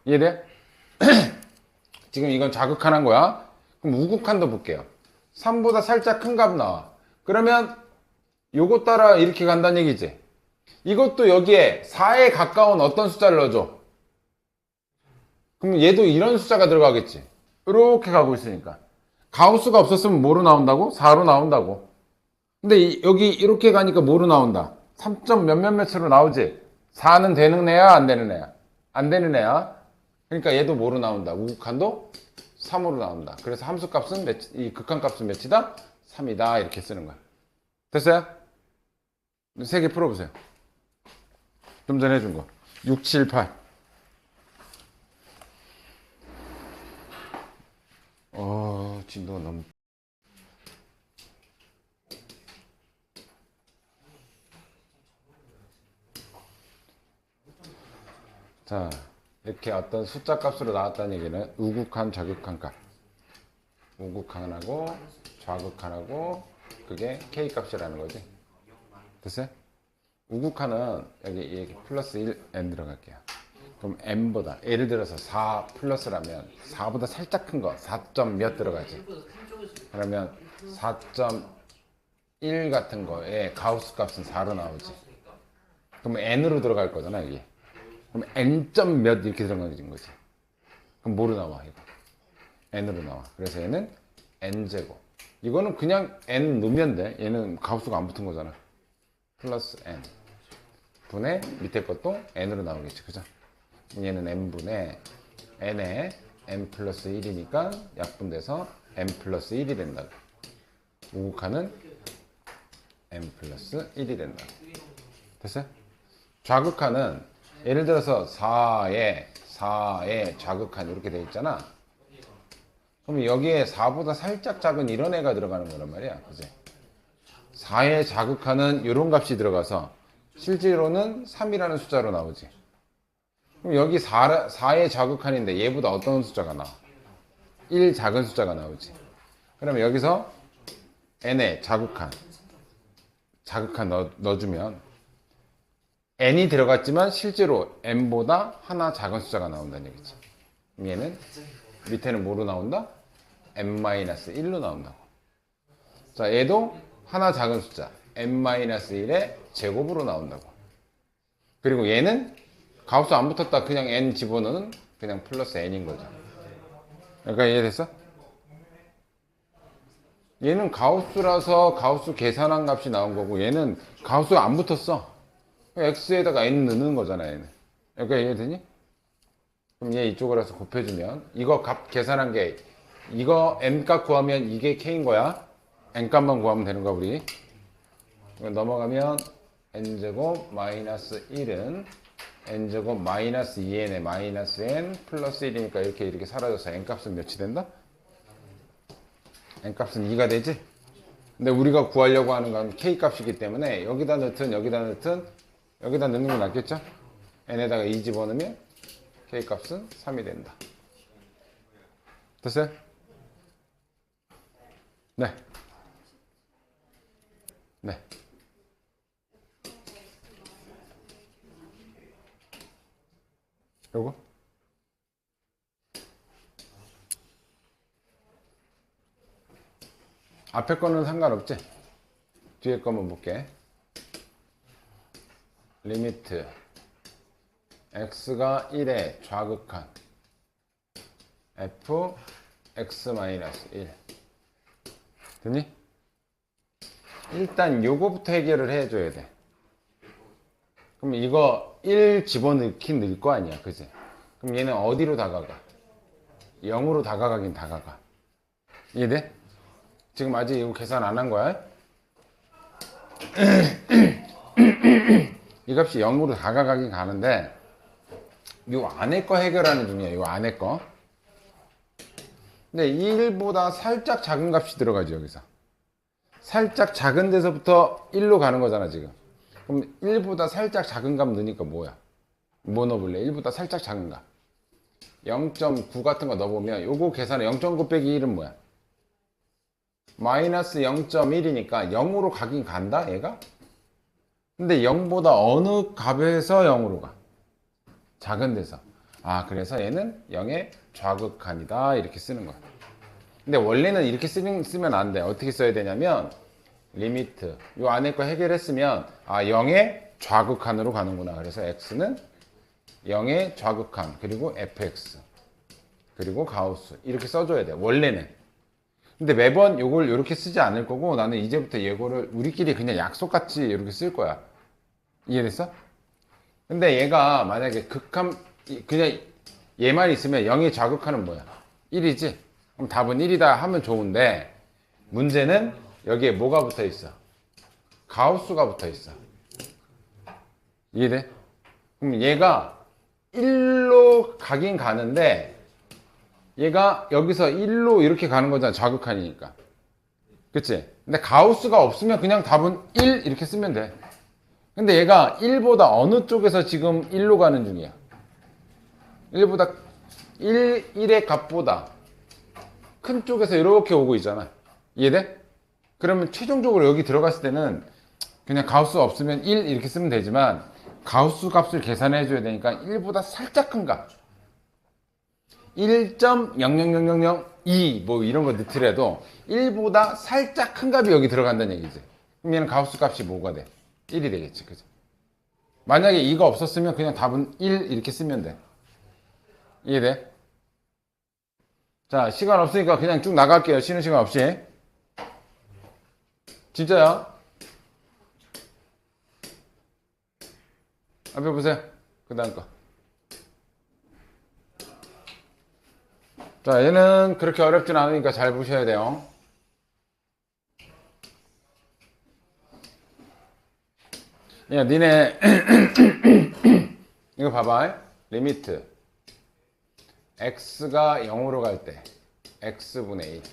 이해돼? 지금 이건 좌극한한 거야. 그럼 우극한도 볼게요. 3보다 살짝 큰 값 나와. 그러면 요거 따라 이렇게 간다는 얘기지. 이것도 여기에 4에 가까운 어떤 숫자를 넣어줘. 그럼 얘도 이런 숫자가 들어가겠지. 이렇게 가고 있으니까. 가우스가 없었으면 뭐로 나온다고? 4로 나온다고. 근데 여기 이렇게 가니까 뭐로 나온다? 3점 몇몇몇으로 나오지. 4는 되는 애야, 안 되는 애야? 안 되는 애야. 그러니까 얘도 뭐로 나온다? 우극한도 3으로 나온다. 그래서 함수값은 이 극한값은 몇이다? 3이다. 이렇게 쓰는 거야. 됐어요? 3개 풀어보세요. 좀 전에 해준 거. 6, 7, 8. 진도가 너무. 자, 이렇게 어떤 숫자 값으로 나왔다는 얘기는 우극한, 좌극한 값. 우극한하고 좌극한하고 그게 k 값이라는 거지. 됐어요? 우극한은 여기 플러스 1n 들어갈게요. 그럼 n보다 예를 들어서 4 플러스라면 4보다 살짝 큰 거 4점 몇 들어가지. 그러면 4.1 같은 거에 가우스 값은 4로 나오지. 그럼 n으로 들어갈 거잖아 이게. 그럼 n 점 몇 이렇게 들어가는 거지. 그럼 뭐로 나와 이거? n으로 나와. 그래서 얘는 n제곱. 이거는 그냥 n 넣으면 돼. 얘는 가우스가 안 붙은 거잖아. 플러스 n 분의 밑에 것도 n으로 나오겠지. 그죠? 얘는 n분의 n에 n 플러스 1이니까 약분돼서 n 플러스 1이 된다고. 우극한은 n 플러스 1이 된다고. 됐어요? 좌극한은 예를 들어서 4에 좌극한 이렇게 돼 있잖아. 그럼 여기에 4보다 살짝 작은 이런 애가 들어가는 거란 말이야. 그지? 4의 좌극한은 이런 값이 들어가서 실제로는 3이라는 숫자로 나오지. 그럼 여기 4의 좌극한인데 얘보다 어떤 숫자가 나와? 1 작은 숫자가 나오지. 그러면 여기서 n의 좌극한 넣어주면 n이 들어갔지만 실제로 n보다 하나 작은 숫자가 나온다는 얘기지. 그럼 얘는 밑에는 뭐로 나온다? n-1로 나온다고. 자, 얘도 하나 작은 숫자 n-1의 제곱으로 나온다고. 그리고 얘는 가우스 안 붙었다 그냥 n 집어넣는 그냥 플러스 n인 거죠. 그러니까 이해됐어? 얘는 가우스라서 가우스 계산한 값이 나온 거고 얘는 가우스가 안 붙었어. x에다가 n 넣는 거잖아 얘는. 그러니까 이해되니? 그럼 얘 이쪽으로 해서 곱해주면 이거 값 계산한 게 이거 n값 구하면 이게 k인 거야. n값만 구하면 되는 거야 우리. 넘어가면 n제곱 마이너스 1은 n제곱 마이너스 2n에 마이너스 n 플러스 1이니까 이렇게 사라져서 n값은 몇이 된다? n값은 2가 되지? 근데 우리가 구하려고 하는 건 k값이기 때문에 여기다 넣든 여기다 넣는 게 낫겠죠? n에다가 2 집어넣으면 k값은 3이 된다. 됐어요? 네. 네. 요거? 앞에 거는 상관없지? 뒤에 거만 볼게. 리미트 x가 1의 좌극한 f x-1 됐니? 일단 요거부터 해결을 해줘야 돼. 그럼 이거 1 집어넣긴 넣을 거 아니야 그지? 그럼 얘는 어디로 다가가? 0으로 다가가긴 다가가. 이해돼? 지금 아직 이거 계산 안 한 거야? 이 값이 0으로 다가가긴 가는데 요 안에 거 해결하는 중이야. 요 안에 거. 근데 1보다 살짝 작은 값이 들어가죠 여기서. 살짝 작은 데서부터 1로 가는 거잖아 지금. 그럼 1보다 살짝 작은 값 넣으니까 뭐야? 뭐 넣어볼래? 1보다 살짝 작은 값 0.9 같은 거 넣어보면 요거 계산해. 0.9 빼기 1은 뭐야? 마이너스 0.1이니까 0으로 가긴 간다 얘가? 근데 0보다 어느 값에서 0으로 가? 작은 데서. 아 그래서 얘는 0의 좌극한이다 이렇게 쓰는 거야. 근데 원래는 이렇게 쓰면 안 돼. 어떻게 써야 되냐면 리미트 요 안에 거 해결했으면 0의 좌극한으로 가는구나. 그래서 x는 0의 좌극한 그리고 fx 그리고 가우스 이렇게 써줘야 돼 원래는. 근데 매번 요걸 이렇게 쓰지 않을 거고 나는 이제부터 이거를 우리끼리 그냥 약속같이 이렇게 쓸 거야. 이해됐어? 근데 얘가 만약에 극한 그냥 얘만 있으면 0의 좌극한은 뭐야? 1이지? 그럼 답은 1이다 하면 좋은데 문제는 여기에 뭐가 붙어 있어? 가우스가 붙어 있어. 이해돼? 그럼 얘가 1로 가긴 가는데 얘가 여기서 1로 이렇게 가는 거잖아. 좌극한이니까. 그치? 근데 가우스가 없으면 그냥 답은 1 이렇게 쓰면 돼. 근데 얘가 1보다 어느 쪽에서 지금 1로 가는 중이야? 1보다 1의 값보다 큰 쪽에서 이렇게 오고 있잖아. 이해돼? 그러면 최종적으로 여기 들어갔을 때는 그냥 가우스 없으면 1 이렇게 쓰면 되지만 가우스 값을 계산해 줘야 되니까 1보다 살짝 큰 값 1.00002 뭐 이런 거 넣더라도 1보다 살짝 큰 값이 여기 들어간다는 얘기지. 그럼 얘는 가우스 값이 뭐가 돼? 1이 되겠지. 그죠? 만약에 이거 없었으면 그냥 답은 1 이렇게 쓰면 돼. 이해돼? 자, 시간 없으니까 그냥 쭉 나갈게요. 쉬는 시간 없이. 진짜야? 앞에 보세요. 그 다음 거. 자, 얘는 그렇게 어렵진 않으니까 잘 보셔야 돼요. 야, 니네 이거 봐봐. 리미트 x가 0으로 갈 때 x분의 1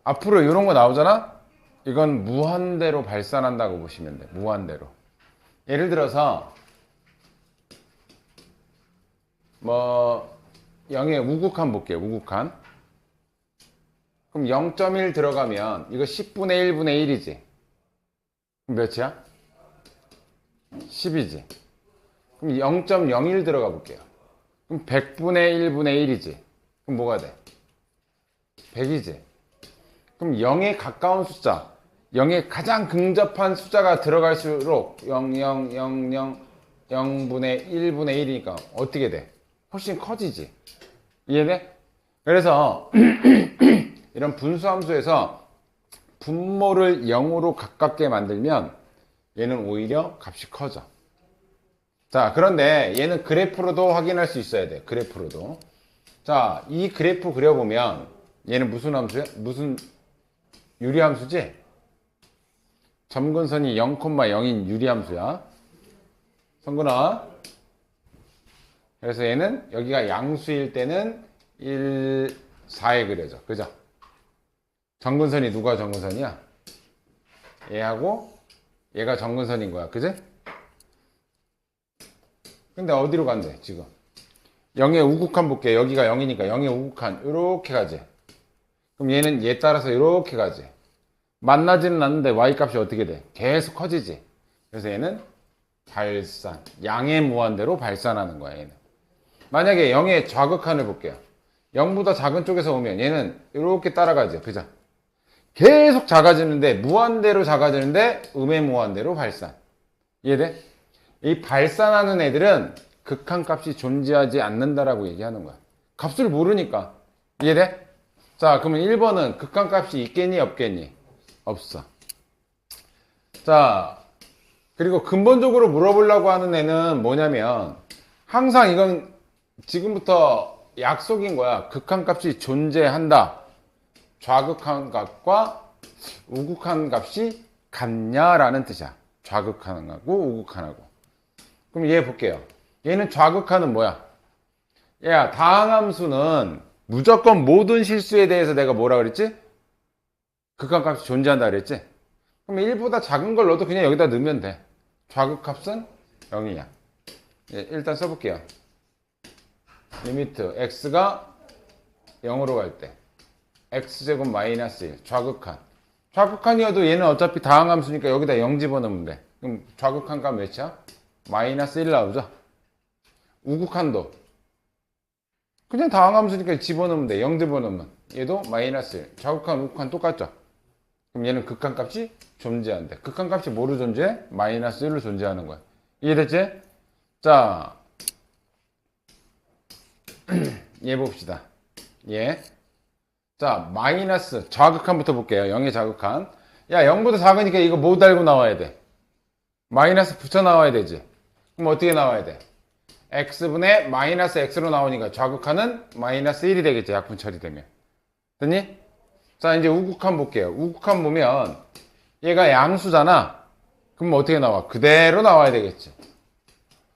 앞으로 이런 거 나오잖아? 이건 무한대로 발산한다고 보시면 돼. 무한대로. 예를 들어서 뭐 0의 우극한 볼게요. 우극한. 그럼 0.1 들어가면 이거 10분의 1분의 1이지. 그럼 몇이야? 10이지. 그럼 0.01 들어가 볼게요. 그럼 100분의 1분의 1이지. 그럼 뭐가 돼? 100이지. 그럼 0에 가까운 숫자, 0에 가장 근접한 숫자가 들어갈수록 0, 0, 0, 0, 0분의 1분의 1이니까 어떻게 돼? 훨씬 커지지. 이해돼? 그래서 이런 분수함수에서 분모를 0으로 가깝게 만들면 얘는 오히려 값이 커져. 자, 그런데 얘는 그래프로도 확인할 수 있어야 돼. 그래프로도. 자, 이 그래프 그려보면 얘는 무슨 함수야? 무슨 유리함수지? 점근선이 0,0인 유리함수야. 성근아. 그래서 얘는 여기가 양수일 때는 1, 4에 그려져. 그죠? 점근선이 누가 점근선이야? 얘하고 얘가 점근선인 거야. 그지? 근데 어디로 간대 지금? 0의 우극한 볼게. 여기가 0이니까 0의 우극한 이렇게 가지. 그럼 얘는 얘 따라서 이렇게 가지. 만나지는 않는데 y값이 어떻게 돼? 계속 커지지. 그래서 얘는 발산, 양의 무한대로 발산하는 거야. 얘는. 만약에 0의 좌극한을 볼게요. 0보다 작은 쪽에서 오면 얘는 이렇게 따라가죠. 그죠? 계속 작아지는데 무한대로 작아지는데 음의 무한대로 발산. 이해돼? 이 발산하는 애들은 극한값이 존재하지 않는다라고 얘기하는 거야. 값을 모르니까. 이해돼? 자, 그러면 1번은 극한값이 있겠니 없겠니? 없어. 자, 그리고 근본적으로 물어보려고 하는 애는 뭐냐면 항상 이건 지금부터 약속인 거야. 극한값이 존재한다. 좌극한 값과 우극한 값이 같냐라는 뜻이야. 좌극한하고 우극한하고. 그럼 얘 볼게요. 얘는 좌극한은 뭐야? 야, 다항함수는 무조건 모든 실수에 대해서 내가 뭐라 그랬지? 극한값이 존재한다 그랬지? 그럼 1보다 작은 걸 넣어도 그냥 여기다 넣으면 돼. 좌극값은 0이야. 예, 일단 써볼게요. 리미트 x가 0으로 갈 때 x제곱 마이너스 1 좌극한. 좌극한이어도 얘는 어차피 다항함수니까 여기다 0 집어넣으면 돼. 그럼 좌극한 값 몇이야? 마이너스 1 나오죠? 우극한도 그냥 다항함수니까 집어넣으면 돼. 0 집어넣으면 얘도 마이너스 1. 좌극한 우극한 똑같죠? 그럼 얘는 극한값이 존재한대. 극한값이 뭐로 존재해? 마이너스 1로 존재하는 거야. 이해됐지? 자, 얘 봅시다. 얘. 자, 마이너스 좌극한부터 볼게요. 0의 좌극한. 야, 0보다 작으니까 이거 뭐 달고 나와야 돼? 마이너스 붙여 나와야 되지. 그럼 어떻게 나와야 돼? x분의 마이너스 x로 나오니까 좌극한은 마이너스 1이 되겠지. 약분 처리되면. 됐니? 자, 이제 우극한 볼게요. 우극한 보면 얘가 양수잖아. 그럼 어떻게 나와? 그대로 나와야 되겠지.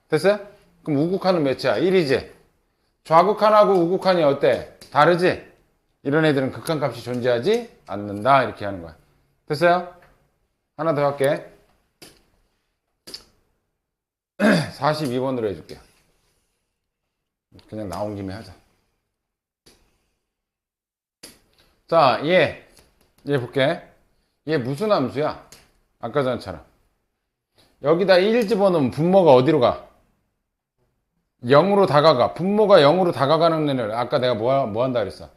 됐어요? 그럼 우극한은 몇이야? 1이지. 좌극한하고 우극한이 어때? 다르지? 이런 애들은 극한값이 존재하지 않는다. 이렇게 하는 거야. 됐어요? 하나 더 할게. 42번으로 해줄게요. 그냥 나온 김에 하자. 자, 얘 볼게. 얘 무슨 함수야? 아까 전처럼. 여기다 1 집어넣으면 분모가 어디로 가? 0으로 다가가. 분모가 0으로 다가가는 애를 아까 내가 뭐 한다 그랬어?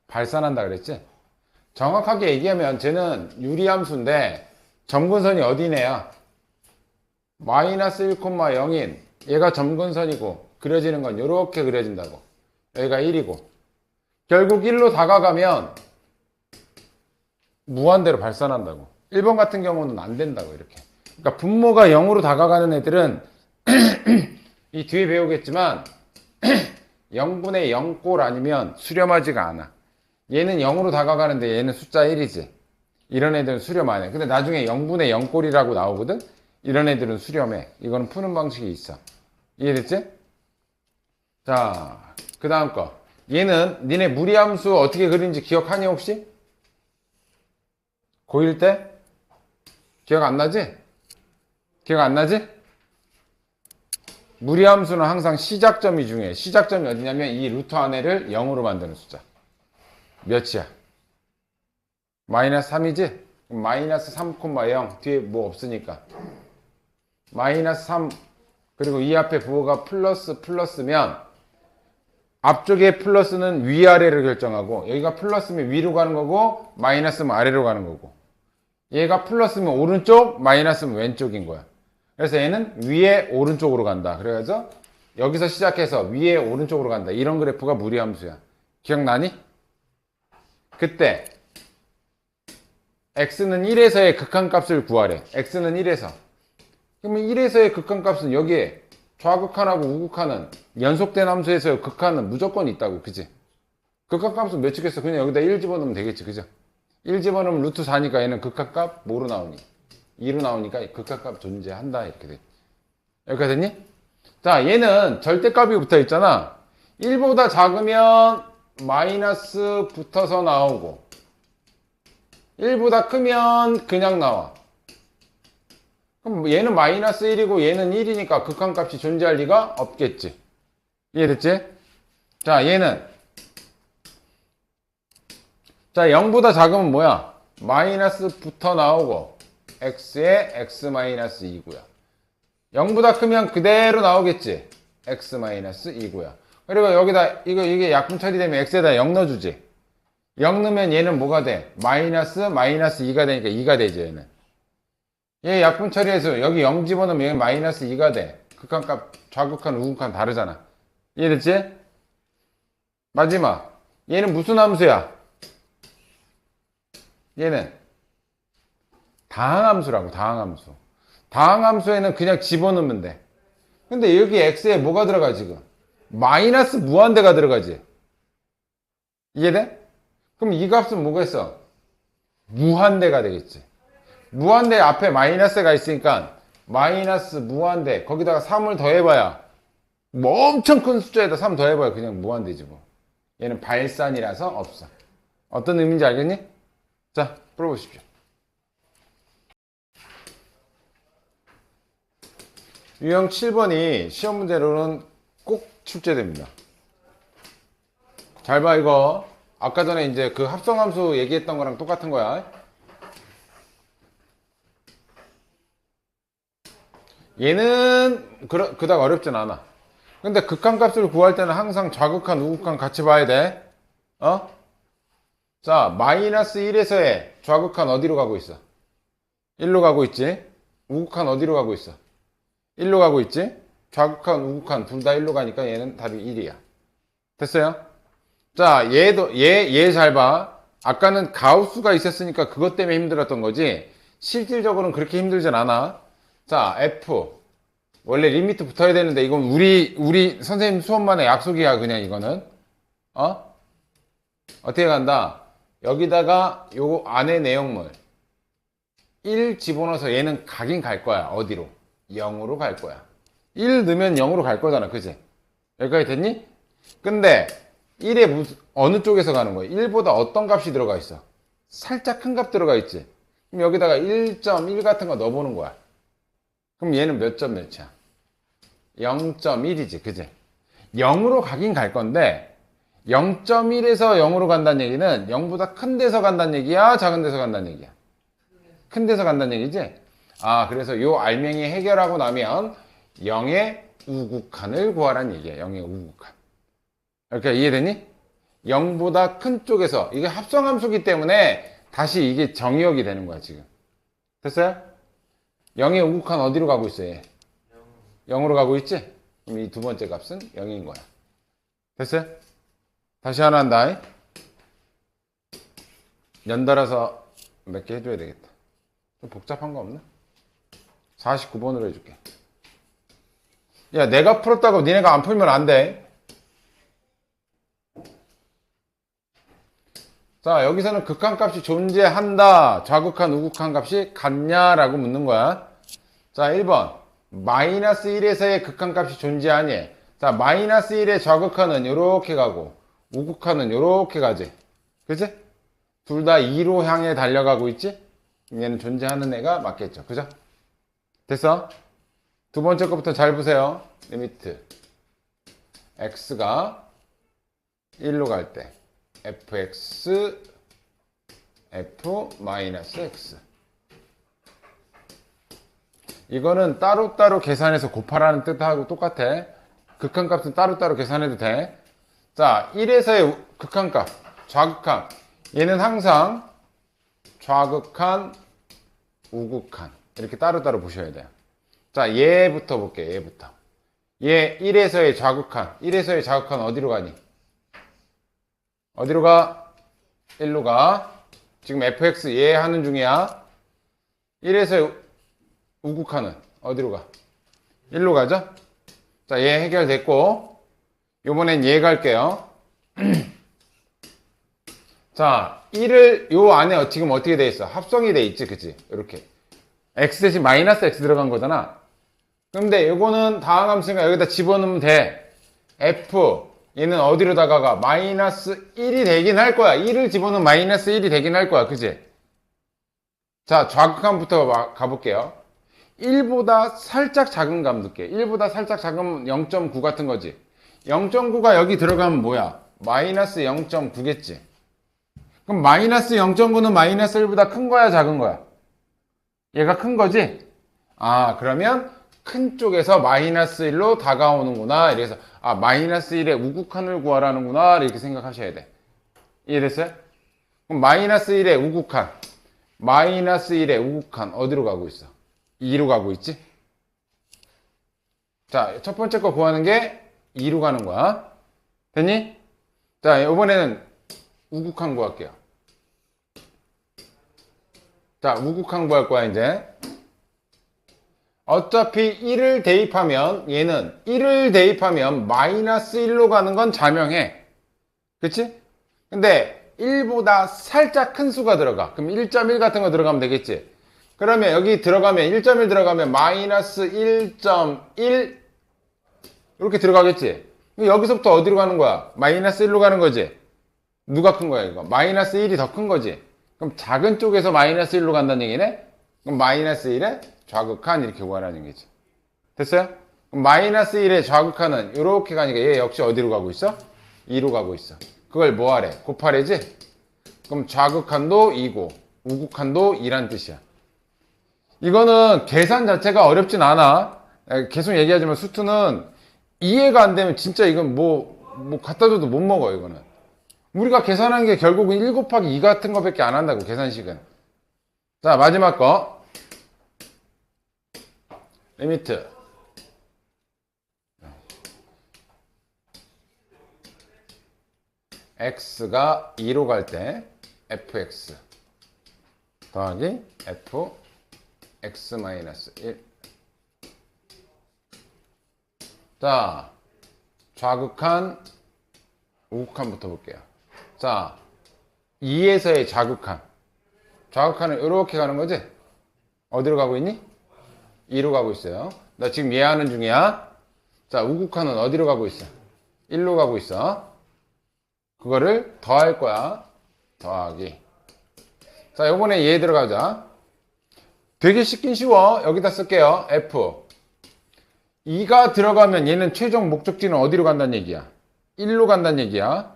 발산한다 그랬지? 정확하게 얘기하면 쟤는 유리함수인데 점근선이 어디네야? 마이너스 1,0인 얘가 점근선이고 그려지는 건 이렇게 그려진다고. 여기가 1이고 결국 1로 다가가면 무한대로 발산한다고. 1번 같은 경우는 안 된다고. 이렇게. 그러니까 분모가 0으로 다가가는 애들은 이 뒤에 배우겠지만 0분의 0꼴 아니면 수렴하지가 않아. 얘는 0으로 다가가는데 얘는 숫자 1이지. 이런 애들은 수렴 안 해. 근데 나중에 0분의 0꼴이라고 나오거든? 이런 애들은 수렴해. 이거는 푸는 방식이 있어. 이해됐지? 자, 그 다음 거. 얘는 니네 무리함수 어떻게 그리는지 기억하니 혹시? 고1 때? 기억 안 나지? 기억 안 나지? 무리함수는 항상 시작점이 중요해. 시작점이 어디냐면 이 루트 안에를 0으로 만드는 숫자. 몇이야? 마이너스 3이지? 마이너스 3,0 뒤에 뭐 없으니까 마이너스 3 그리고 이 앞에 부호가 플러스면 앞쪽에 플러스는 위아래를 결정하고 여기가 플러스면 위로 가는 거고 마이너스면 아래로 가는 거고 얘가 플러스면 오른쪽 마이너스면 왼쪽인 거야. 그래서 얘는 위에 오른쪽으로 간다. 그래서 여기서 시작해서 위에 오른쪽으로 간다. 이런 그래프가 무리함수야. 기억나니? 그때 x는 1에서의 극한값을 구하래. x는 1에서. 그러면 1에서의 극한값은 여기에 좌극한하고 우극한은 연속된 함수에서의 극한은 무조건 있다고. 그지? 극한값은 몇 주겠어? 그냥 여기다 1 집어넣으면 되겠지. 그죠? 1 집어넣으면 루트 4니까 얘는 극한값 뭐로 나오니? 2로 나오니까 극한값 존재한다. 이렇게 돼. 여기까지 됐니? 자, 얘는 절대값이 붙어 있잖아. 1보다 작으면 마이너스 붙어서 나오고 1보다 크면 그냥 나와. 그럼 얘는 마이너스 1이고 얘는 1이니까 극한값이 존재할 리가 없겠지. 이해됐지? 자, 얘는 자 0보다 작으면 뭐야? 마이너스 붙어 나오고 x에 x 마이너스 2고요. 0보다 크면 그대로 나오겠지. x 마이너스 2고요. 그리고 여기다 이게 약분 처리되면 x에다 0 넣어주지. 0 넣으면 얘는 뭐가 돼? 마이너스 2가 되니까 2가 되지. 얘는 얘 약분 처리해서 여기 0 집어넣으면 얘는 마이너스 2가 돼. 극한값 좌극한 우극한 다르잖아. 이해됐지? 마지막 얘는 무슨 함수야? 얘는 다항함수라고. 다항함수. 다항함수에는 그냥 집어넣으면 돼. 근데 여기 x에 뭐가 들어가 지금? 마이너스 무한대가 들어가지. 이해돼? 그럼 이 값은 뭐겠어? 무한대가 되겠지. 무한대 앞에 마이너스가 있으니까 마이너스 무한대 거기다가 3을 더해봐야 뭐 엄청 큰 숫자에다 3 더해봐야 그냥 무한대지 뭐. 얘는 발산이라서 없어. 어떤 의미인지 알겠니? 자, 풀어보십시오. 유형 7번이 시험 문제로는 꼭 출제됩니다. 잘 봐, 이거. 아까 전에 이제 그 합성함수 얘기했던 거랑 똑같은 거야. 얘는 그닥 어렵진 않아. 근데 극한값을 구할 때는 항상 좌극한, 우극한 같이 봐야 돼. 어? 자, 마이너스 1에서의 좌극한 어디로 가고 있어? 1로 가고 있지? 우극한 어디로 가고 있어? 1로 가고 있지? 좌극한, 우극한 둘 다 1로 가니까 얘는 답이 1이야. 됐어요? 자, 얘 잘 봐. 아까는 가우스가 있었으니까 그것 때문에 힘들었던 거지. 실질적으로는 그렇게 힘들진 않아. 자, F. 원래 리미트 붙어야 되는데 이건 우리 선생님 수업만의 약속이야, 그냥 이거는. 어떻게 간다? 여기다가 요 안에 내용물 1 집어넣어서 얘는 가긴 갈 거야. 어디로? 0으로 갈 거야. 1 넣으면 0으로 갈 거잖아. 그지? 여기까지 됐니? 근데 1에 어느 쪽에서 가는 거야? 1보다 어떤 값이 들어가 있어? 살짝 큰 값 들어가 있지? 그럼 여기다가 1.1 같은 거 넣어보는 거야. 그럼 얘는 몇 점 몇이야? 0.1이지. 그지? 0으로 가긴 갈 건데 0.1에서 0으로 간다는 얘기는 0보다 큰 데서 간다는 얘기야? 작은 데서 간다는 얘기야? 큰 데서 간다는 얘기지? 아, 그래서 요 알맹이 해결하고 나면 0의 우극한을 구하라는 얘기야. 0의 우극한. 이렇게 이해되니? 0보다 큰 쪽에서, 이게 합성함수기 때문에 다시 이게 정의역이 되는 거야, 지금. 됐어요? 0의 우극한 어디로 가고 있어, 얘? 0으로 가고 있지? 그럼 이 두 번째 값은 0인 거야. 됐어요? 다시 하나 한다. 연달아서 몇 개 해줘야 되겠다. 좀 복잡한 거 없나? 49번으로 해줄게. 야, 내가 풀었다고 니네가 안 풀면 안 돼. 자, 여기서는 극한값이 존재한다. 좌극한, 우극한 값이 같냐라고 묻는 거야. 자, 1번. 마이너스 1에서의 극한값이 존재하니. 자, 마이너스 1의 좌극한은 요렇게 가고 우극한은 요렇게 가지. 그치? 둘 다 2로 향해 달려가고 있지? 얘는 존재하는 애가 맞겠죠. 그죠? 됐어? 두 번째 것부터 잘 보세요. 리미트 x가 1로 갈 때 fx f-x 이거는 따로따로 계산해서 곱하라는 뜻하고 똑같아. 극한값은 따로따로 계산해도 돼. 자, 1에서의 극한값 좌극한 얘는 항상 좌극한 우극한 이렇게 따로따로 보셔야 돼요. 자, 얘부터 볼게요. 얘부터. 얘 1에서의 좌극한 1에서의 좌극한 어디로 가니? 어디로 가? 1로 가. 지금 fx 얘 하는 중이야. 1에서 우극한은 어디로 가? 1로 가죠? 자, 얘 해결됐고 요번엔 얘 갈게요. 자, 1을 요 안에 지금 어떻게 돼 있어? 합성이 돼 있지, 그치? 이렇게 x 대신 마이너스 x 들어간 거잖아. 근데 요거는 다항함수니까 여기다 집어넣으면 돼. f 얘는 어디로 다가가? 마이너스 1이 되긴 할 거야. 1을 집어넣으면 마이너스 1이 되긴 할 거야. 그치? 자, 좌극한부터 가볼게요. 1보다 살짝 작은 값 넣을게. 1보다 살짝 작은 0.9 같은 거지. 0.9가 여기 들어가면 뭐야? 마이너스 0.9겠지. 그럼 마이너스 0.9는 마이너스 1보다 큰 거야, 작은 거야? 얘가 큰 거지? 아, 그러면 큰 쪽에서 마이너스 1로 다가오는구나. 이래서 아, 마이너스 1의 우극한을 구하라는구나. 이렇게 생각하셔야 돼. 이해됐어요? 그럼 마이너스 1의 우극한 마이너스 1의 우극한 어디로 가고 있어? 2로 가고 있지? 자, 첫 번째 거 구하는 게 2로 가는 거야. 됐니? 자, 이번에는 우극한 구할게요. 자, 우극한 구할 거야, 이제. 어차피 1을 대입하면 얘는 1을 대입하면 마이너스 1로 가는 건 자명해. 그치? 근데 1보다 살짝 큰 수가 들어가. 그럼 1.1 같은 거 들어가면 되겠지? 그러면 여기 들어가면 1.1 들어가면 마이너스 1.1 이렇게 들어가겠지? 여기서부터 어디로 가는 거야? 마이너스 1로 가는 거지? 누가 큰 거야, 이거? 마이너스 1이 더 큰 거지? 그럼 작은 쪽에서 마이너스 1로 간다는 얘기네? 그럼 마이너스 1에 좌극한 이렇게 구하라는 얘기지. 됐어요? 그럼 마이너스 1의 좌극한은 이렇게 가니까 얘 역시 어디로 가고 있어? 2로 가고 있어. 그걸 뭐 하래? 곱하래지? 그럼 좌극한도 2고 우극한도 2란 뜻이야. 이거는 계산 자체가 어렵진 않아. 계속 얘기하지만 수투는 이해가 안 되면 진짜 이건 뭐 갖다 줘도 못 먹어, 이거는. 우리가 계산한 게 결국은 1 곱하기 2 같은 거밖에 안 한다고, 계산식은. 자, 마지막 거. 리미트. x가 2로 갈 때 fx 더하기 fx-1. 자, 좌극한, 우극한부터 볼게요. 자, 2에서의 좌극한. 좌극한은 이렇게 가는 거지? 어디로 가고 있니? 2로 가고 있어요. 나 지금 이해하는 중이야. 자, 우극한은 어디로 가고 있어? 1로 가고 있어. 그거를 더할 거야. 더하기. 자, 요번에 얘 들어가자. 되게 쉽긴 쉬워. 여기다 쓸게요. F. 2가 들어가면 얘는 최종 목적지는 어디로 간다는 얘기야? 1로 간다는 얘기야.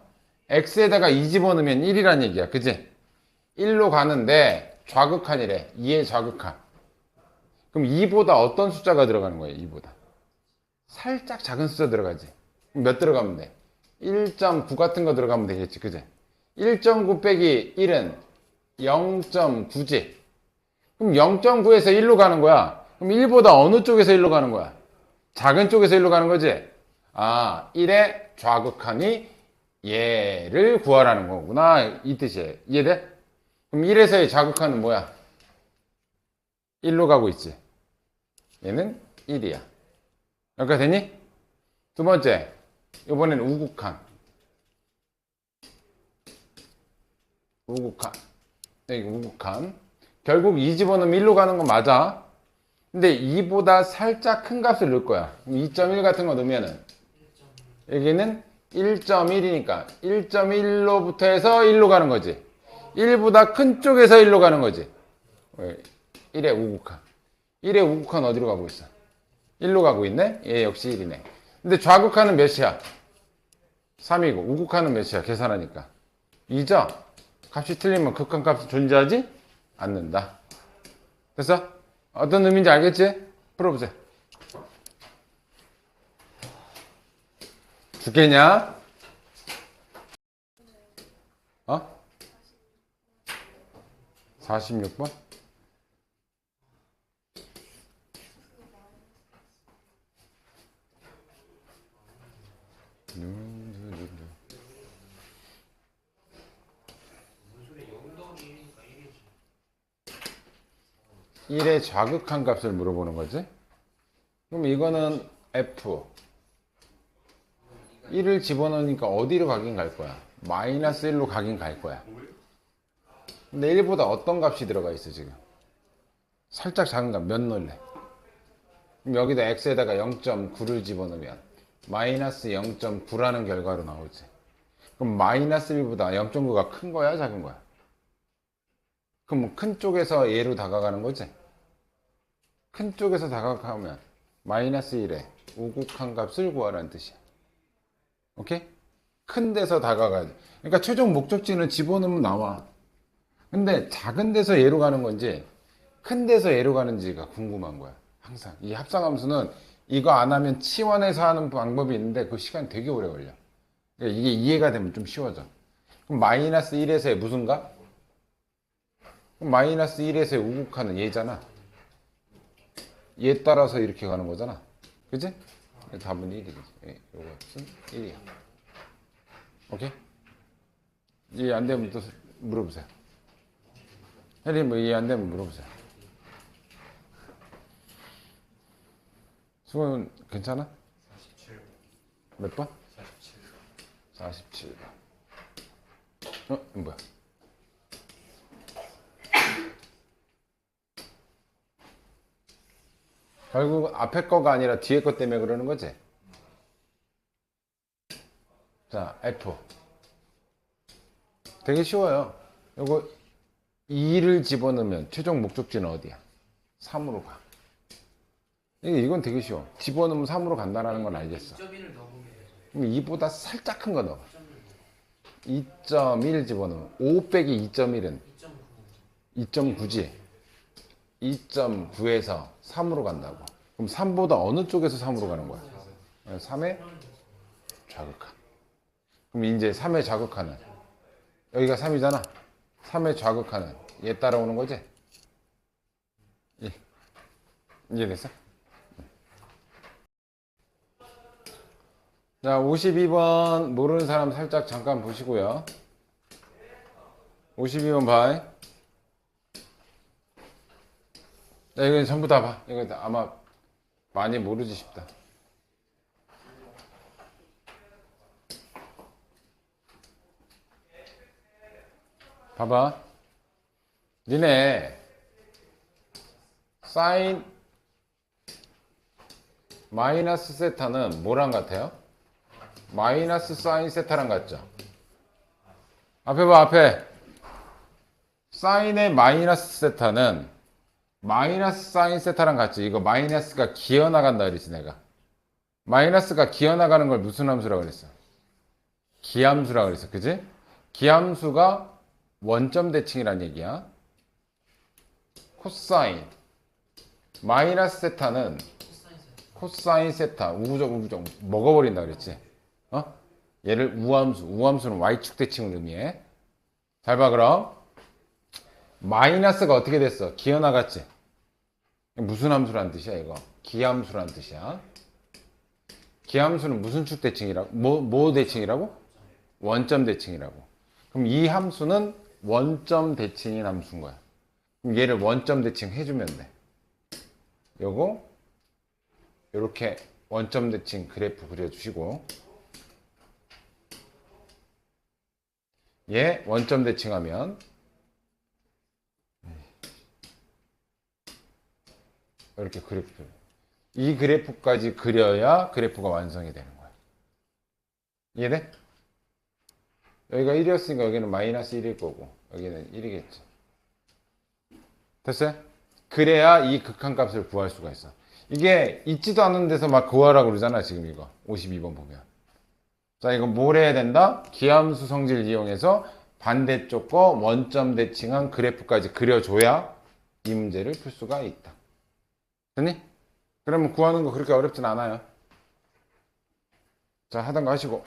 X에다가 2 집어넣으면 1이란 얘기야. 그지? 1로 가는데 좌극한이래. 2의 좌극한. 그럼 2보다 어떤 숫자가 들어가는 거예요? 2보다. 살짝 작은 숫자 들어가지. 그럼 몇 들어가면 돼? 1.9 같은 거 들어가면 되겠지. 그지? 1.9 빼기 1은 0.9지. 그럼 0.9에서 1로 가는 거야. 그럼 1보다 어느 쪽에서 1로 가는 거야? 작은 쪽에서 1로 가는 거지? 아, 1의 좌극한이 얘를 구하라는 거구나. 이 뜻이에요. 이해돼? 그럼 1에서의 좌극한은 뭐야? 1로 가고 있지. 얘는 1이야. 여기까지 됐니? 두 번째. 이번엔 우극한. 우극한. 여기 우극한. 결국 2 집어넣으면 1로 가는 건 맞아. 근데 2보다 살짝 큰 값을 넣을 거야. 2.1 같은 거 넣으면은 여기는 1.1이니까 1.1로부터 해서 1로 가는 거지. 1보다 큰 쪽에서 1로 가는 거지. 1의 우극한. 1의 우극한 어디로 가고 있어? 1로 가고 있네? 얘 역시 1이네. 근데 좌극한은 몇이야? 3이고 우극한은 몇이야? 계산하니까 2죠? 값이 틀리면 극한값이 존재하지 않는다. 됐어? 어떤 의미인지 알겠지? 풀어보세요. 두 개냐? 어? 46번? 일의 좌극한 값을 물어보는 거지. 그럼 이거는 F 1을 집어넣으니까 어디로 가긴 갈 거야? 마이너스 1로 가긴 갈 거야. 근데 1보다 어떤 값이 들어가 있어 지금? 살짝 작은 값 몇 넣을래? 그럼 여기다 x에다가 0.9를 집어넣으면 마이너스 0.9라는 결과로 나오지. 그럼 마이너스 1보다 0.9가 큰 거야 작은 거야? 그럼 큰 쪽에서 얘로 다가가는 거지? 큰 쪽에서 다가가면 마이너스 1에 우극한 값을 구하라는 뜻이야. 오케이? 큰 데서 다가가야지. 그러니까 최종 목적지는 집어넣으면 나와. 근데 작은 데서 얘로 가는 건지 큰 데서 얘로 가는지가 궁금한 거야. 항상 이 합성함수는 이거 안 하면 치환해서 하는 방법이 있는데 그 시간이 되게 오래 걸려. 그러니까 이게 이해가 되면 좀 쉬워져. 그럼 마이너스 1에서의 무슨 값? 그럼 마이너스 1에서의 우극한은 얘잖아. 얘 따라서 이렇게 가는 거잖아. 그치? 답은 1이지. 요것은 1이야. 오케이? 이해 안 되면 또 물어보세요. 혜리 뭐 이해 안 되면 물어보세요. 수고는 괜찮아? 47. 몇 번? 47. 47번. 어? 뭐야? 결국 앞에 거가 아니라 뒤에 거 때문에 그러는 거지? 자, F. 되게 쉬워요. 요거 2를 집어넣으면 최종 목적지는 어디야? 3으로 가. 이건 되게 쉬워. 집어넣으면 3으로 간다는 건 알겠어. 2.1을 넣으면 그럼 2보다 살짝 큰 거 넣어. 2.1 집어넣으면 5 빼기 2.1은 2.9지. 2.9에서 3으로 간다고. 그럼 3보다 어느 쪽에서 3으로 가는 거야? 3의 좌극한. 그럼 이제 3의 좌극한은 여기가 3이잖아. 3의 좌극하는 얘 따라오는 거지? 이해됐어? 자, 52번 모르는 사람 살짝 잠깐 보시고요. 52번 봐. 자, 이거 전부 다 봐. 이거 아마 많이 모르지 싶다. 봐봐. 니네 사인 마이너스 세타는 뭐랑 같아요? 마이너스 사인 세타랑 같죠? 앞에 봐, 앞에. 사인의 마이너스 세타는 마이너스 사인 세타랑 같지. 이거 마이너스가 기어나간다 그랬지, 내가. 마이너스가 기어나가는 걸 무슨 함수라고 그랬어? 기함수라고 그랬어. 그지? 기함수가 원점 대칭이란 얘기야. 코사인 마이너스 세타는 코사인 세타 우구적 먹어버린다 그랬지. 얘를 우함수는 y축 대칭을 의미해. 잘 봐. 그럼 마이너스가 어떻게 됐어? 기어나갔지. 무슨 함수란 뜻이야 이거? 기함수란 뜻이야. 기함수는 무슨 축 대칭이라고? 뭐 대칭이라고? 원점 대칭이라고. 그럼 이 함수는 원점 대칭인 함수인 거야. 그럼 얘를 원점 대칭 해주면 돼. 요거 요렇게 원점 대칭 그래프 그려주시고, 얘 원점 대칭하면 이렇게 그래프, 이 그래프까지 그려야 그래프가 완성이 되는 거야. 이해돼? 여기가 1이었으니까 여기는 마이너스 1일 거고 여기는 1이겠지. 됐어요? 그래야 이 극한값을 구할 수가 있어. 이게 있지도 않은 데서 막 구하라고 그러잖아. 지금 이거 52번 보면. 자, 이거 뭘 해야 된다? 기함수 성질 이용해서 반대쪽 거 원점 대칭한 그래프까지 그려줘야 이 문제를 풀 수가 있다. 됐니? 그러면 구하는 거 그렇게 어렵진 않아요. 자, 하던 거 하시고.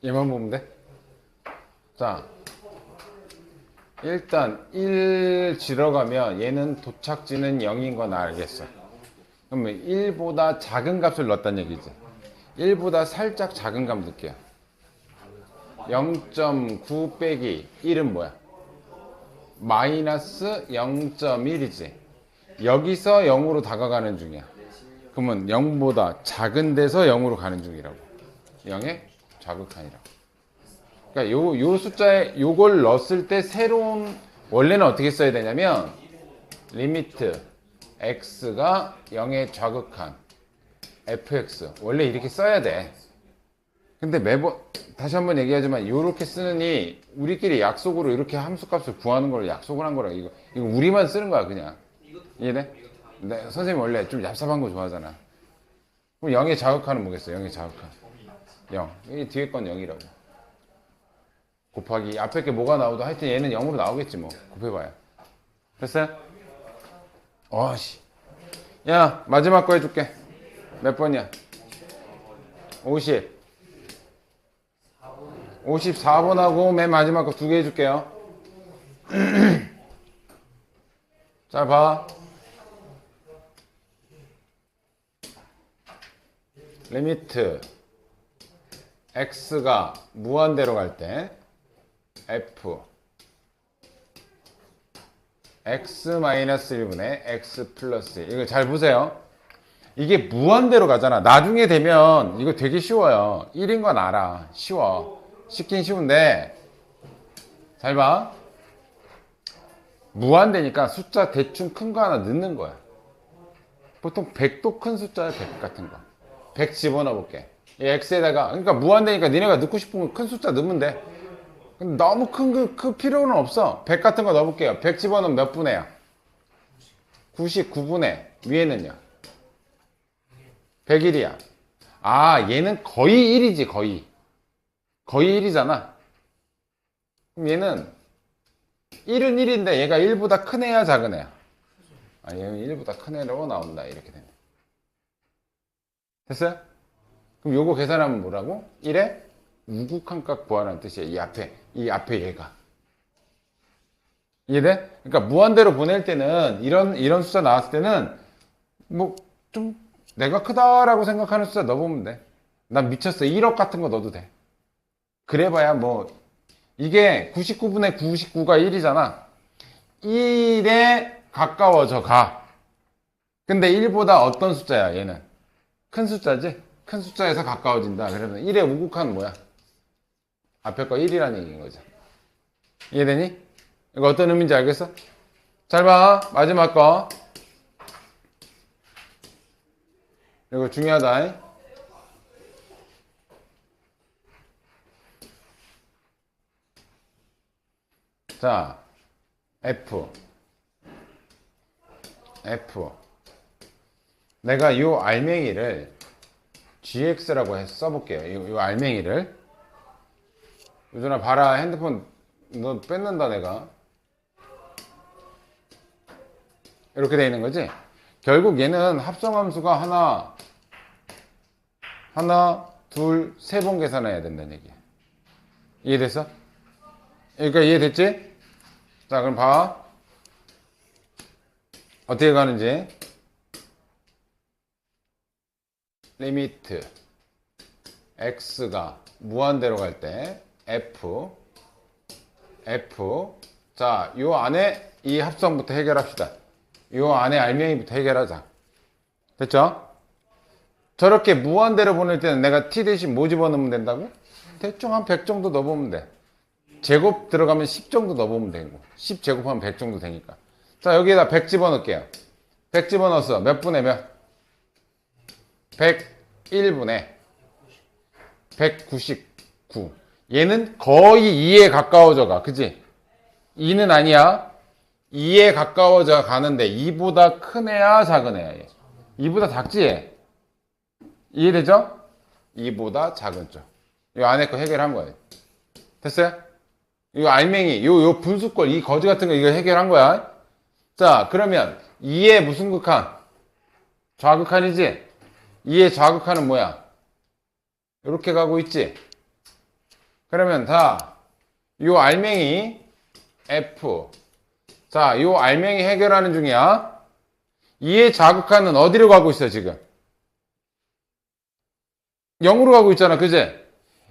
얘만 보면 돼. 자, 일단 1 지러가면 얘는 도착지는 0인 건 알겠어. 그러면 1보다 작은 값을 넣었다는 얘기지. 1보다 살짝 작은 값 넣을게요. 0.9 빼기 1은 뭐야? 마이너스 0.1이지. 여기서 0으로 다가가는 중이야. 그러면 0보다 작은 데서 0으로 가는 중이라고. 0의 좌극한이라고. 그러니까 요 숫자에 요걸 넣었을 때 새로운, 원래는 어떻게 써야 되냐면 리미트 x가 0의 좌극한 fx, 원래 이렇게 써야 돼. 근데 매번 다시 한번 얘기하지만 요렇게 쓰느니 우리끼리 약속으로 이렇게 함수값을 구하는 걸 약속을 한 거라. 이거 우리만 쓰는 거야 그냥. 이해돼? 네, 선생님 원래 좀 얍삽한 거 좋아하잖아. 그럼 0의 좌극한은 뭐겠어? 0의 좌극한 0. 이 뒤에 건 0이라고. 곱하기 앞에 게 뭐가 나오도 하여튼 얘는 0으로 나오겠지 뭐. 곱해봐야. 됐어요? 어씨. 야, 마지막 거 해줄게. 몇 번이야? 50. 54번하고 맨 마지막 거 두 개 해줄게요. 잘 봐. 리미트 x가 무한대로 갈 때 f x-1분의 x 플러스 1. 이거 잘 보세요. 이게 무한대로 가잖아. 나중에 되면 이거 되게 쉬워요. 1인 건 알아. 쉬워. 쉽긴 쉬운데 잘 봐. 무한대니까 숫자 대충 큰 거 하나 넣는 거야. 보통 100도 큰 숫자야. 100 같은 거 100 집어넣어 볼게. 이 x에다가, 그러니까 무한대니까 니네가 넣고 싶은 큰 숫자 넣으면 돼. 근데 너무 큰 필요는 없어. 100 같은 거 넣어볼게요. 100 집어넣으면 몇 분의야? 99분의 위에는요 101이야. 아, 얘는 거의 1이지. 거의 1이잖아. 그럼 얘는 1은 1인데 얘가 1보다 큰 애야 작은 애야? 아, 얘는 1보다 큰 애라고 나온다. 이렇게 되네. 됐어요? 그럼 요거 계산하면 뭐라고? 1의 우극한값 구하라는 뜻이야. 이 앞에 얘가. 이해돼? 그러니까 무한대로 보낼 때는 이런 숫자 나왔을 때는 뭐 좀 내가 크다라고 생각하는 숫자 넣어보면 돼. 난 미쳤어. 1억 같은 거 넣어도 돼. 그래봐야 뭐 이게 99분의 99가 1이잖아. 1에 가까워져 가. 근데 1보다 어떤 숫자야 얘는? 큰 숫자지? 큰 숫자에서 가까워진다. 그러면 1의 우극한은 뭐야? 앞에 거 1이라는 얘기인 거죠. 이해되니? 이거 어떤 의미인지 알겠어? 잘 봐. 마지막 거. 이거 중요하다. 자, F. 내가 이 알맹이를 GX라고 해서 써볼게요. 이 알맹이를. 유준아, 봐라. 핸드폰 너 뺏는다, 내가. 이렇게 돼 있는 거지? 결국 얘는 합성함수가 하나, 둘, 세 번 계산해야 된다는 얘기야. 이해됐어? 그러니까 이해됐지? 자, 그럼 봐. 어떻게 가는지. 리미트 x가 무한대로 갈 때 f. 자, 요 안에 이 합성부터 해결합시다. 요 안에 알맹이부터 해결하자. 됐죠? 저렇게 무한대로 보낼 때는 내가 t 대신 뭐 집어넣으면 된다고? 대충 한 100 정도 넣어보면 돼. 제곱 들어가면 10 정도 넣어보면 되고 10 제곱하면 100 정도 되니까. 자, 여기에다 100 집어넣을게요. 100 집어넣었어. 몇 분의 몇? 101분의 199. 얘는 거의 2에 가까워져 가. 그치? 2는 아니야. 2에 가까워져 가는데 2보다 큰 애야 작은 애야 얘. 2보다 작지 얘. 이해되죠? 2보다 작은 쪽. 이 안에 거 해결한 거예요. 됐어요? 이 알맹이 요 분수꼴 이 거지 같은 거 이거 해결한 거야. 자, 그러면 2의 무슨 극한? 좌극한이지? 2의 좌극한은 뭐야? 이렇게 가고 있지? 그러면 요 알맹이 F. 자, 요 알맹이 해결하는 중이야. 2의 좌극한은 어디로 가고 있어 지금? 0으로 가고 있잖아. 그지?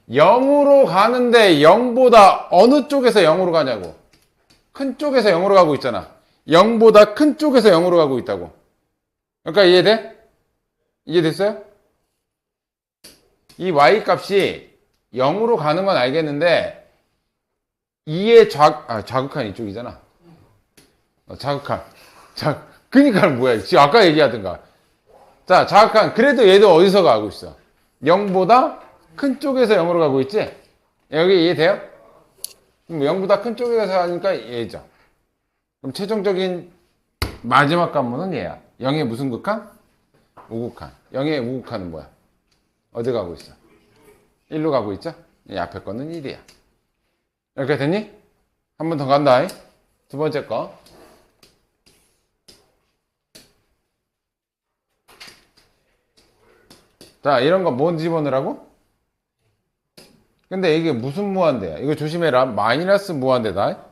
0으로 가는데 0보다 어느 쪽에서 0으로 가냐고. 큰 쪽에서 0으로 가고 있잖아. 0보다 큰 쪽에서 0으로 가고 있다고. 그러니까 이해돼? 이해됐어요? 이 y 값이 0으로 가는 건 알겠는데 2의 좌극한 이쪽이잖아. 좌극한. 그니까 뭐야? 지금 아까 얘기하던가. 자, 좌극한. 그래도 얘도 어디서 가고 있어? 0보다 큰 쪽에서 0으로 가고 있지? 여기 이해돼요? 그럼 0보다 큰 쪽에서 가니까 얘죠. 그럼 최종적인 마지막 관문은 얘야. 0의 무슨 극한? 우극한. 0의 우극한은 뭐야? 어디 가고 있어? 1로 가고 있죠? 이 앞에 거는 1이야. 이렇게 됐니? 한 번 더 간다. 두 번째 거. 자, 이런 거 뭔 집어넣으라고? 근데 이게 무슨 무한대야? 이거 조심해라. 마이너스 무한대다.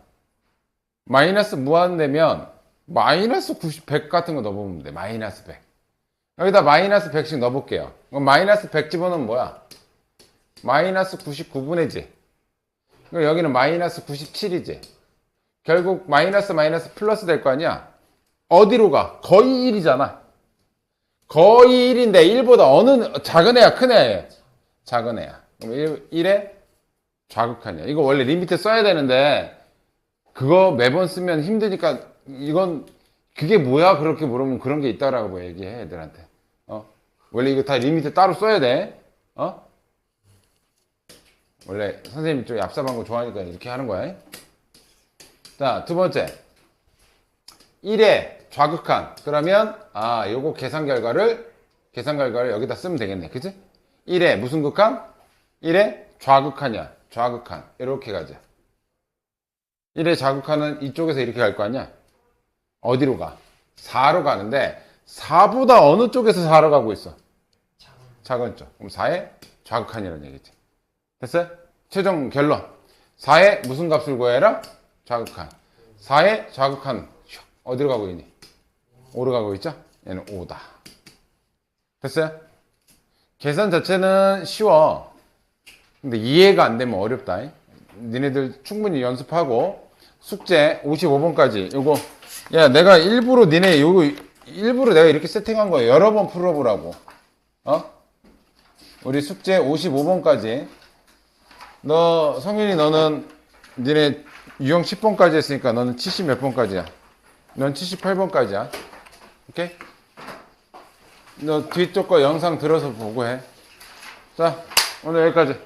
마이너스 무한대면 마이너스 90, 100 같은 거 넣어보면 돼. 마이너스 100. 여기다 마이너스 100씩 넣어볼게요. 그럼 마이너스 100 집어넣으면 뭐야? 마이너스 99분의 지. 여기는 마이너스 97이지. 결국 마이너스 플러스 될 거 아니야? 어디로 가? 거의 1이잖아. 거의 1인데 1보다 어느 작은 애야 큰 애야? 작은 애야. 그럼 1의 좌극한이야. 이거 원래 리미트 써야 되는데 그거 매번 쓰면 힘드니까 이건 그게 뭐야? 그렇게 물으면 그런 게 있다라고 얘기해 애들한테. 원래 이거 다 리미트 따로 써야 돼. 원래 선생님 좀 얍삽한 거 좋아하니까 이렇게 하는 거야. 자, 두 번째. 1의 좌극한. 그러면 요거 계산 결과를 여기다 쓰면 되겠네. 그치? 1의 무슨 극한? 1의 좌극한이야. 좌극한. 이렇게 가자. 1의 좌극한은 이쪽에서 이렇게 갈 거 아니야? 어디로 가? 4로 가는데 4보다 어느 쪽에서 4로 가고 있어? 작은 쪽. 그럼 4의 좌극한이라는 얘기지. 됐어요? 최종 결론. 4의 무슨 값을 구해라? 좌극한. 4의 좌극한 어디로 가고 있니? 5로 가고 있죠? 얘는 5다. 됐어요? 계산 자체는 쉬워. 근데 이해가 안 되면 어렵다. 니네들 충분히 연습하고 숙제 55번까지 요거 야 내가 일부러 니네 요거 일부러 내가 이렇게 세팅한 거야. 여러 번 풀어보라고. 우리 숙제 55번까지 너 성윤이 너는 니네 유형 10번까지 했으니까 너는 70 몇 번까지야? 넌 78번까지야. 오케이? 너 뒤쪽 거 영상 들어서 보고 해. 자, 오늘 여기까지.